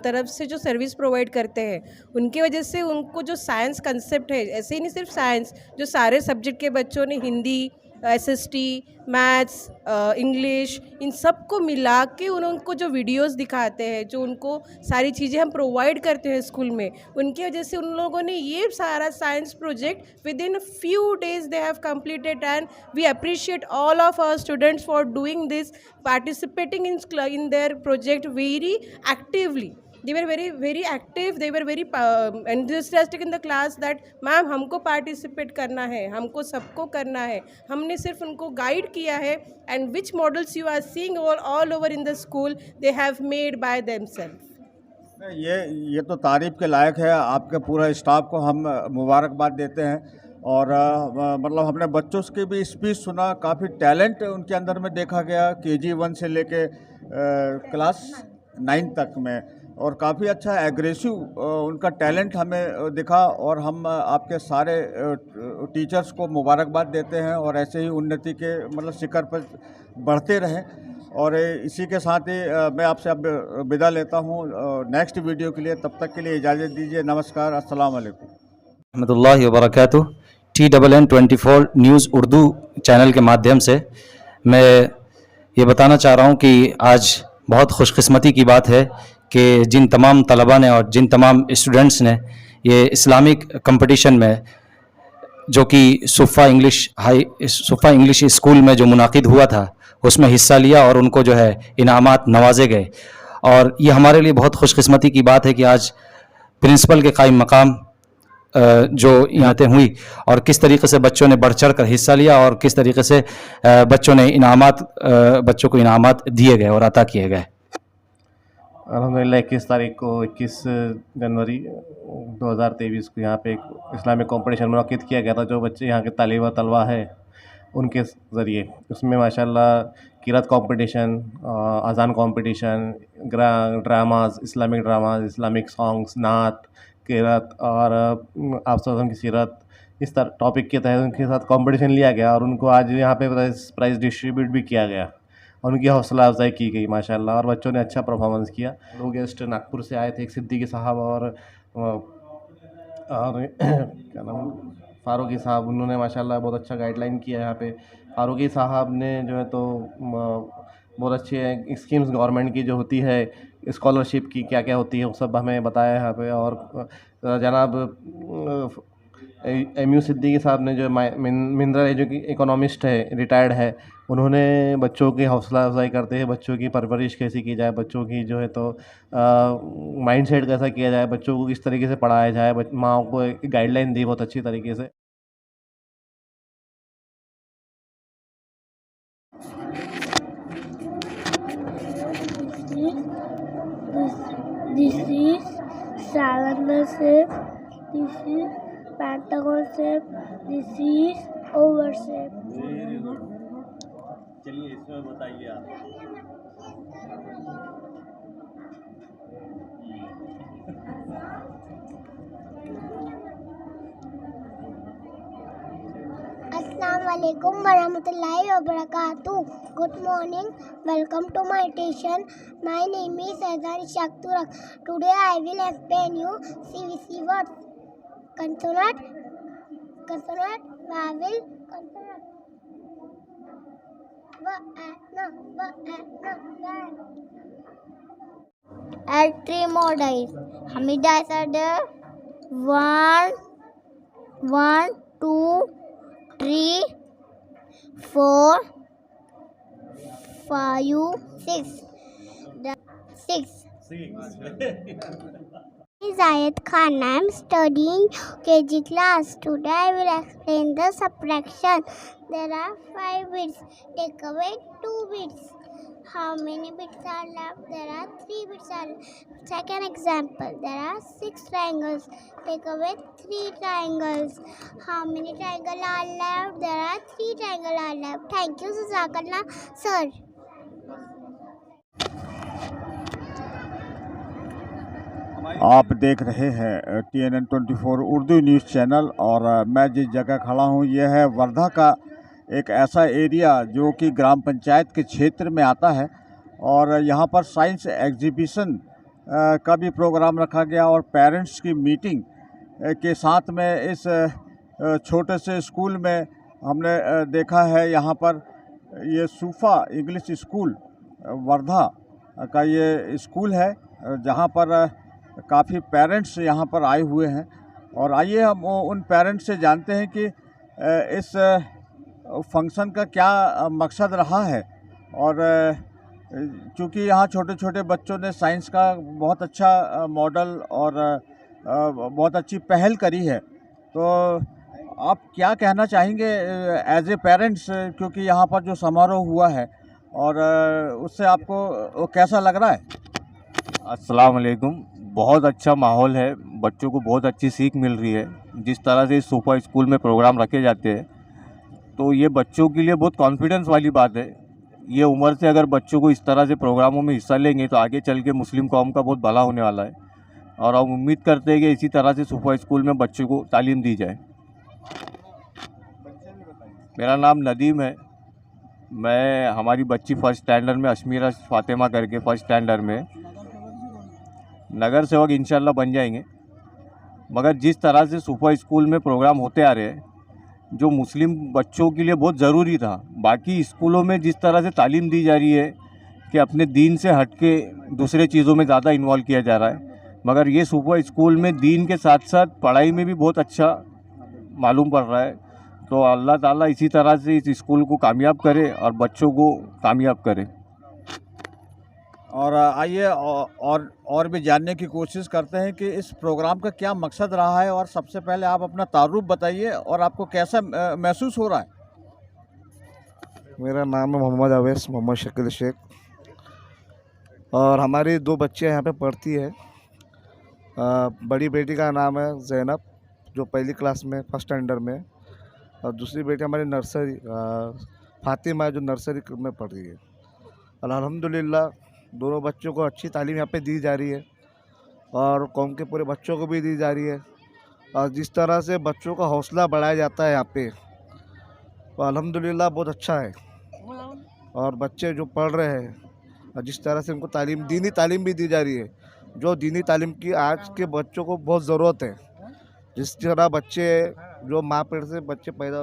तरफ से जो सर्विस प्रोवाइड करते हैं उनकी वजह से उनको जो साइंस कंसेप्ट है, ऐसे ही नहीं सिर्फ साइंस, जो सारे सब्जेक्ट के बच्चों ने हिंदी, एसएसटी, मैथ्स, इंग्लिश, इन सब को मिला के उनको जो वीडियोस दिखाते हैं, जो उनको सारी चीज़ें हम प्रोवाइड करते हैं स्कूल में, उनकी वजह से उन लोगों ने ये सारा science project within few days they have completed and we appreciate all of our students for doing this, participating in their project very actively. They were very active, they were very enthusiastic in the class that ma'am हमको participate करना है, हमको सबको करना है। हमने सिर्फ उनको गाइड किया है and which models you are seeing all over in the school they have made by themselves. ये तो तारीफ़ के लायक है। आपके पूरा स्टाफ को हम मुबारकबाद देते हैं। और मतलब हमने बच्चों की भी स्पीच सुना, काफ़ी टैलेंट उनके अंदर में देखा गया KG 1 से लेके क्लास 9 तक में, और काफ़ी अच्छा एग्रेसिव उनका टैलेंट हमें दिखा। और हम आपके सारे टीचर्स को मुबारकबाद देते हैं और ऐसे ही उन्नति के मतलब शिखर पर बढ़ते रहें। और इसी के साथ ही मैं आपसे अब विदा लेता हूँ नेक्स्ट वीडियो के लिए। तब तक के लिए इजाज़त दीजिए। नमस्कार, अस्सलाम वालेकुम रहमतुल्लाहि व बरकातुहू। TNN 24 न्यूज़ उर्दू चैनल के माध्यम से मैं ये बताना चाह रहा हूँ कि आज बहुत खुशकिस्मती की बात है कि जिन तमाम तलबा ने और जिन तमाम स्टूडेंट्स ने ये इस्लामिक कंपटीशन में, जो कि सुफ़ा इंग्लिश स्कूल में जो मुनाकिद हुआ था, उसमें हिस्सा लिया और उनको जो है इनामात नवाजे गए। और ये हमारे लिए बहुत खुशकिस्मती की बात है कि आज प्रिंसिपल के कायम मकाम जो यहाँ पे हुई और किस तरीके से बच्चों ने बढ़ चढ़ कर हिस्सा लिया और किस तरीके से बच्चों को इनामात दिए गए और अता किए गए। अल्हम्दुलिल्लाह 21 जनवरी 2023 को यहाँ पे एक इस्लामिक कंपटीशन मुनक़्क़िद किया गया था, जो बच्चे यहाँ के तलबा है उनके ज़रिए। उसमें माशाल्लाह क़िरात कंपटीशन, अज़ान कंपटीशन, ड्रामाज़, इस्लामिक सॉन्ग्स, नात, क़िरात और आप की सीरत, इस तरह टॉपिक के तहत उनके साथ कंपटीशन लिया गया और उनको आज यहाँ पे प्राइज़ डिस्ट्रीब्यूट भी किया गया और उनकी हौसला अफजाई की गई माशाल्लाह। और बच्चों ने अच्छा परफॉर्मेंस किया। दो गेस्ट नागपुर से आए थे, एक सिद्दीकी साहब और क्या नाम, फ़ारूकी साहब। उन्होंने माशाल्लाह बहुत अच्छा गाइडलाइन किया यहाँ पे। फ़ारूकी साहब ने जो है तो बहुत अच्छी स्कीम्स गवर्नमेंट की जो होती है, स्कॉलरशिप की क्या क्या होती है, वो सब हमें बताया यहाँ पे। और जनाब MU सिद्दीकी साहब ने जो मिनरल जो कि इकोनॉमिस्ट है, रिटायर्ड है, उन्होंने बच्चों की हौसला अफजाई करते हैं, बच्चों की परवरिश कैसी की जाए, बच्चों की जो है तो माइंडसेट कैसा किया जाए, बच्चों को किस तरीके से पढ़ाया जाए, माँ को गाइडलाइन दी बहुत अच्छी तरीके से। This is cylinder shape, this is pentagon shape, this is oval shape. चलिए इसमें बताइए आप। Assalamualaikum warahmatullahi wabarakatuh. Good morning. Welcome to my station. My name is Azhar Shakturak. Today I will explain you CVC words. Consonant, vowel, consonant. At three more dice. Hamida said 1, 2, 3, 4, 5, 6. 6. Zayed Khan. I am studying KG class. Today I will explain the subtraction. There are 5 bits. Take away 2 bits. How many bits are left? There are 3 bits are left. Second example. There are 6 triangles. Take away 3 triangles. How many triangles are left? There are 3 triangles are left. Thank you, Jazakallah, sir. आप देख रहे हैं TNN 24 Urdu news channel. और मैं जिस जगह खड़ा हूँ यह है वर्धा का एक ऐसा एरिया जो कि ग्राम पंचायत के क्षेत्र में आता है। और यहाँ पर साइंस एग्जीबिशन का भी प्रोग्राम रखा गया और पेरेंट्स की मीटिंग के साथ में इस छोटे से स्कूल में हमने देखा है। यहाँ पर ये सूफा इंग्लिश स्कूल वर्धा का ये स्कूल है जहाँ पर काफ़ी पेरेंट्स यहाँ पर आए हुए हैं। और आइए हम उन पेरेंट्स से जानते हैं कि इस फंक्शन का क्या मकसद रहा है। और चूँकि यहाँ छोटे छोटे बच्चों ने साइंस का बहुत अच्छा मॉडल और बहुत अच्छी पहल करी है, तो आप क्या कहना चाहेंगे एज ए पेरेंट्स, क्योंकि यहाँ पर जो समारोह हुआ है और उससे आपको कैसा लग रहा है? अस्सलाम वालेकुम। बहुत अच्छा माहौल है, बच्चों को बहुत अच्छी सीख मिल रही है। जिस तरह से इस सूफा स्कूल में प्रोग्राम रखे जाते हैं तो ये बच्चों के लिए बहुत कॉन्फिडेंस वाली बात है। ये उम्र से अगर बच्चों को इस तरह से प्रोग्रामों में हिस्सा लेंगे तो आगे चल के मुस्लिम कौम का बहुत भला होने वाला है। और हम उम्मीद करते हैं कि इसी तरह से सूफा स्कूल में बच्चों को तालीम दी जाए। मेरा नाम नदीम है। मैं हमारी बच्ची फर्स्ट स्टैंडर्ड में अशमीरा फातिमा करके फर्स्ट स्टैंडर्ड में नगर सेवक इंशाल्लाह बन जाएंगे। मगर जिस तरह से सूफा स्कूल में प्रोग्राम होते आ रहे हैं जो मुस्लिम बच्चों के लिए बहुत ज़रूरी था, बाकी स्कूलों में जिस तरह से तालीम दी जा रही है कि अपने दीन से हट के दूसरे चीज़ों में ज़्यादा इन्वॉल्व किया जा रहा है, मगर ये सूफा स्कूल में दीन के साथ साथ पढ़ाई में भी बहुत अच्छा मालूम पड़ रहा है। तो अल्लाह ताला इसी तरह से इस स्कूल को कामयाब करे और बच्चों को कामयाब करे। और आइए और भी जानने की कोशिश करते हैं कि इस प्रोग्राम का क्या मकसद रहा है। और सबसे पहले आप अपना तारुफ बताइए और आपको कैसा महसूस हो रहा है? मेरा नाम है मोहम्मद अवैस, मोहम्मद शकील शेख। और हमारी दो बच्चियाँ यहाँ पे पढ़ती है। बड़ी बेटी का नाम है ज़ैनब जो पहली क्लास में फर्स्ट स्टैंडर्ड में, और दूसरी बेटी हमारी नर्सरी फातिमा जो नर्सरी में पढ़ रही है। और अल्हम्दुलिल्लाह दोनों बच्चों को अच्छी तालीम यहाँ पे दी जा रही है और कौम के पूरे बच्चों को भी दी जा रही है। और जिस तरह से बच्चों का हौसला बढ़ाया जाता है यहाँ पे, तो अल्हम्दुलिल्लाह बहुत अच्छा है। और बच्चे जो पढ़ रहे हैं और जिस तरह से उनको तालीम, दीनी तालीम भी दी जा रही है, जो दीनी तालीम की आज के बच्चों को बहुत ज़रूरत है। जिस तरह बच्चे जो माँ पेट से बच्चे पैदा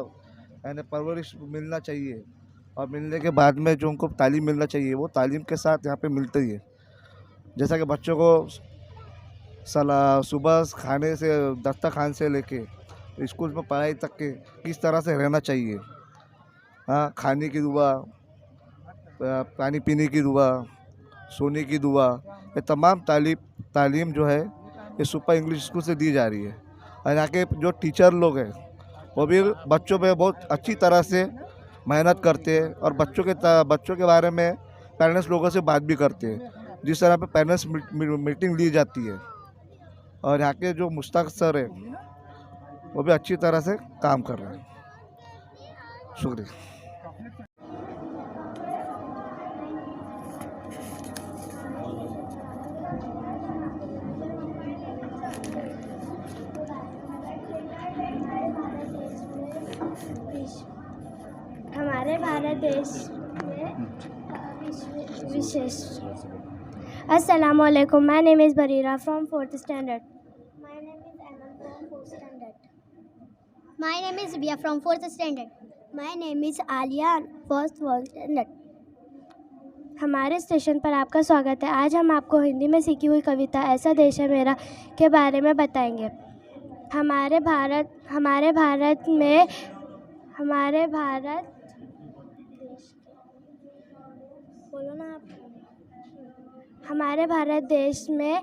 यानी परवरिश मिलना चाहिए और मिलने के बाद में जो उनको तालीम मिलना चाहिए वो तालीम के साथ यहाँ पे मिलती है। जैसा कि बच्चों को सुबह खाने से दस्तरखान से लेके स्कूल में पढ़ाई तक के किस तरह से रहना चाहिए, हाँ, खाने की दुआ, पानी पीने की दुआ, सोने की दुआ, ये तमाम तालीम जो है ये सुपर इंग्लिश स्कूल से दी जा रही है। और यहाँ के जो टीचर लोग हैं वो भी बच्चों पे बहुत अच्छी तरह से मेहनत करते हैं और बच्चों के बारे में पेरेंट्स लोगों से बात भी करते हैं। जिस तरह पे पेरेंट्स मीटिंग ली जाती है और यहाँ के जो मुश्ताक सर है वो भी अच्छी तरह से काम कर रहे हैं। शुक्रिया। हमारे भारत देश में विशेष। अस्सलाम वालेकुम, my name is Bareera from 4th standard. My name is Aman from 4th standard. My name is Zibia from 4th standard. My name is Alia first 1st standard. हमारे स्टेशन पर आपका स्वागत है। आज हम आपको हिंदी में सीखी हुई कविता ऐसा देश है मेरा के बारे में बताएंगे। हमारे भारत बोलो ना आप। हमारे भारत देश में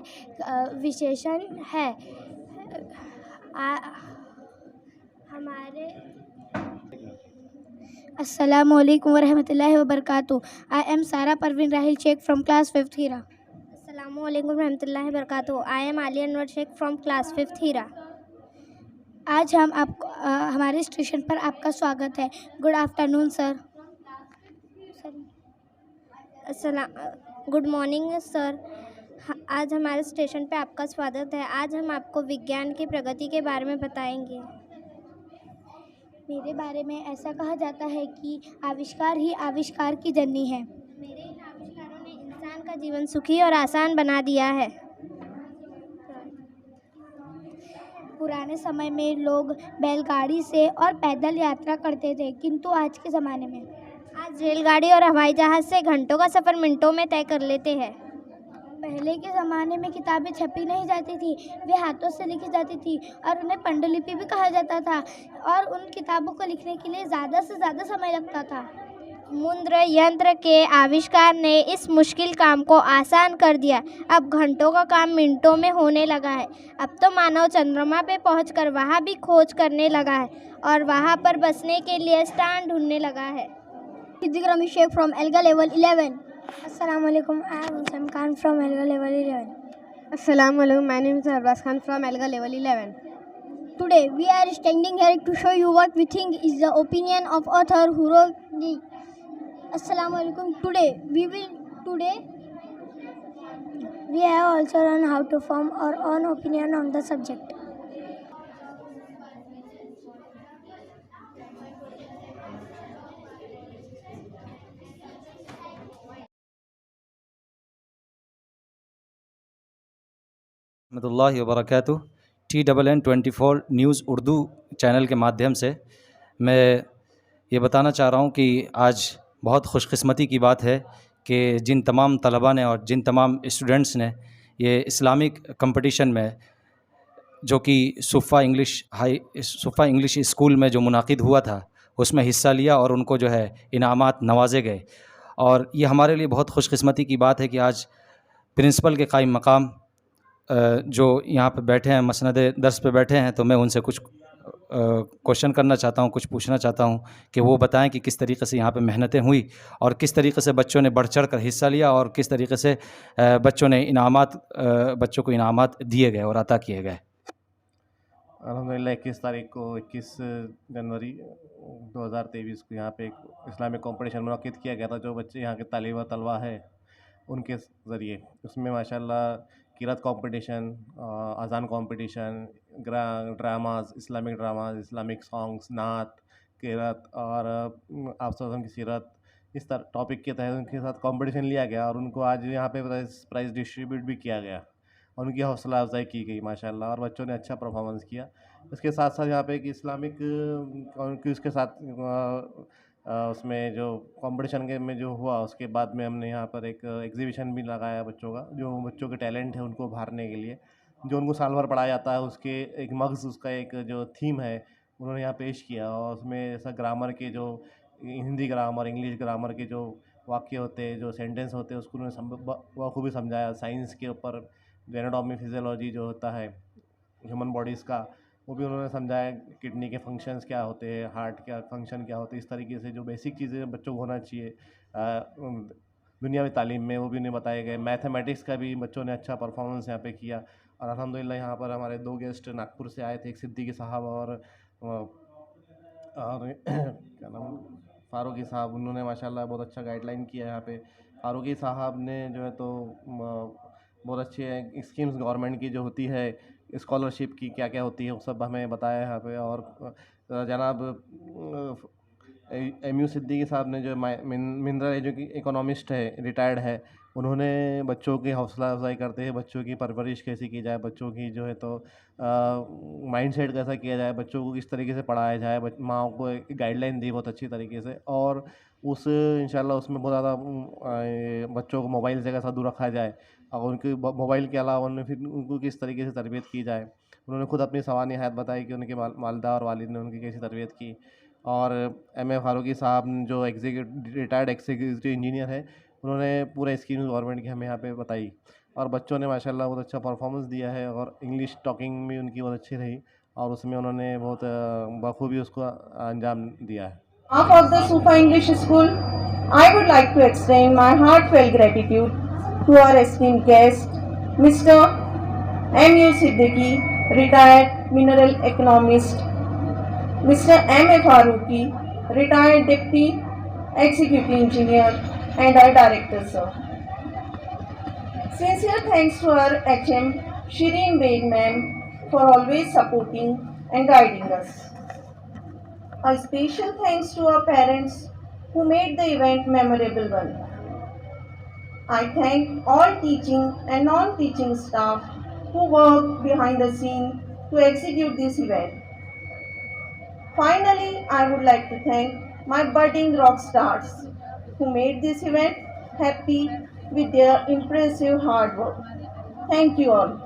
विशेषण है। Assalamu alaikum wa rahmatullahi wa barakatuh. I am Sara Parveen Rahil Sheikh from class 5th Hira. Assalamu alaikum wa rahmatullahi wa barakatuh. I am Ali Anwar Sheikh from class 5th Hira. आज हम आपको हमारे station पर आपका स्वागत है। Good afternoon sir. Good morning sir. आज हमारे स्टेशन पे आपका स्वागत है। आज हम आपको विज्ञान की प्रगति के बारे में बताएंगे। मेरे बारे में ऐसा कहा जाता है कि आविष्कार ही आविष्कार की जननी है। मेरे इन आविष्कारों ने इंसान का जीवन सुखी और आसान बना दिया है। पुराने समय में लोग बैलगाड़ी से और पैदल यात्रा करते थे, किंतु आज के ज़माने में आज रेलगाड़ी और हवाई जहाज़ से घंटों का सफ़र मिनटों में तय कर लेते हैं। पहले के ज़माने में किताबें छपी नहीं जाती थी, वे हाथों से लिखी जाती थी और उन्हें पांडुलिपि भी कहा जाता था और उन किताबों को लिखने के लिए ज़्यादा से ज़्यादा समय लगता था। मुद्रण यंत्र के आविष्कार ने इस मुश्किल काम को आसान कर दिया। अब घंटों का काम मिनटों में होने लगा है। अब तो मानव चंद्रमा पे पहुंचकर वहां भी खोज करने लगा है और वहां पर बसने के लिए स्टैंड ढूंढने लगा है। सिद्दीक रमी शेख फ्रॉम एल्गा level 11। Assalamualaikum, I am Husam Khan from Elga level 11. Assalamualaikum, my name is Arbaz Khan from Elga level 11. Today we are standing here to show you what we think is the opinion of author who wrote the Assalamualaikum. Today we have also learned how to form our own opinion on the subject. रहमतुल्लाहि व बरकातुहू। TNN24 news Urdu channel के माध्यम से मैं ये बताना चाह रहा हूँ कि आज बहुत खुशकिस्मती की बात है कि जिन तमाम तलबा ने और जिन तमाम स्टूडेंट्स ने ये इस्लामिक कंपटीशन में, जो कि सुफ़ा इंग्लिश स्कूल में जो मुनाकिद हुआ था, उसमें हिस्सा लिया और उनको जो है इनामात नवाजे गए। और ये हमारे लिए बहुत खुशकिस्मती की बात है कि आज प्रिंसिपल के कायम मकाम जो यहाँ पे बैठे हैं, मसनद दर्स पे बैठे हैं, तो मैं उनसे कुछ क्वेश्चन करना चाहता हूँ, कुछ पूछना चाहता हूँ कि वो बताएं कि किस तरीक़े से यहाँ पे मेहनतें हुई और किस तरीक़े से बच्चों ने बढ़ चढ़ कर हिस्सा लिया और किस तरीक़े से बच्चों को इनामात दिए गए और अता किए गए। अल्हम्दुलिल्लाह 21 जनवरी 2023 को यहाँ पे एक इस्लामिक कंपटीशन मुनक़िद किया गया था, जो बच्चे यहाँ के तलबा है उनके ज़रिए। उसमें माशाल्लाह क़िरात कंपटीशन, अज़ान कंपटीशन, ड्रामाज़, इस्लामिक सॉन्ग्स, नात, क़िरात और आप की सीरत, इस तरह टॉपिक के तहत उनके साथ कंपटीशन लिया गया और उनको आज यहाँ पे प्राइज़ डिस्ट्रीब्यूट भी किया गया और उनकी हौसला अफजाई की गई माशाल्लाह, और बच्चों ने अच्छा परफॉर्मेंस किया। इसके साथ साथ यहाँ पे एक इस्लामिक उसके साथ उसमें जो कंपटीशन के में जो हुआ, उसके बाद में हमने यहाँ पर एक एग्जीबिशन भी लगाया बच्चों का, जो बच्चों के टैलेंट है उनको उभारने के लिए, जो उनको साल भर पढ़ाया जाता है, उसके एक मग़ज़, उसका एक जो थीम है उन्होंने यहाँ पेश किया। और उसमें ऐसा ग्रामर के जो हिंदी ग्रामर, इंग्लिश ग्रामर के जो वाक्य होते हैं, जो सेंटेंस होते हैं, उसको उन्होंने बखूबी समझाया। साइंस के ऊपर जो एनाटॉमी, फिजियोलॉजी जो होता है ह्यूमन बॉडीज़ का, वो भी उन्होंने समझाया। किडनी के फंक्शंस क्या होते हैं, हार्ट का फंक्शन क्या होते हैं, इस तरीके से जो बेसिक चीज़ें बच्चों को होना चाहिए दुनियावी तालीम में, वो भी उन्हें बताए गए। मैथमेटिक्स का भी बच्चों ने अच्छा परफॉर्मेंस यहाँ पे किया। और अल्हम्दुलिल्लाह यहाँ पर हमारे 2 गेस्ट नागपुर से आए थे, एक सिद्दीकी साहब और क्या नाम, फ़ारूकी साहब। उन्होंने माशाल्लाह बहुत अच्छा गाइडलाइन किया यहाँ पे। फ़ारूकी साहब ने जो है तो बहुत अच्छी स्कीम्स गवर्नमेंट की जो होती है, स्कॉलरशिप की क्या क्या होती है, वो सब हमें बताया यहाँ पे। और जनाब MU सिद्दीकी साहब ने जो मिनरल जो कि इकोनॉमिस्ट है, रिटायर्ड है, उन्होंने बच्चों की हौसला अफजाई करते हैं, बच्चों की परवरिश कैसी की जाए, बच्चों की जो है तो माइंडसेट कैसा किया जाए, बच्चों को किस तरीके से पढ़ाया जाए, माँ को एक गाइडलाइन दी बहुत अच्छी तरीके से। और इंशाल्लाह उसमें बहुत ज़्यादा बच्चों को मोबाइल से कैसा दूर रखा जाए और उनके मोबाइल के अलावा उनको किस तरीके से तरबियत की जाए। उन्होंने खुद अपनी सवानी हयात बताई कि उनके वालिदा और वालिद ने उनकी कैसी तरबियत की। और MA फ़ारूकी साहब जो रिटायर्ड एग्जीक्यूटिव इंजीनियर है, उन्होंने पूरे स्कीम गवर्नमेंट की हमें यहाँ पे बताई। और बच्चों ने माशाल्लाह बहुत अच्छा परफॉर्मेंस दिया है और इंग्लिश टॉकिंग भी उनकी बहुत अच्छी रही और उसमें उन्होंने बहुत बखूबी उसको अंजाम दिया है। Of the Sufa English School, I would like to extend my heartfelt gratitude to our esteemed guest, Mr. MU Siddiqui, retired mineral economist, Mr. MA Farooqi, retired deputy executive engineer and our director, sir. Sincere thanks to our HM Shireen Beg ma'am for always supporting and guiding us. A special thanks to our parents who made the event memorable one. I thank all teaching and non-teaching staff who worked behind the scene to execute this event. Finally, I would like to thank my budding rock stars who made this event happy with their impressive hard work. Thank you all.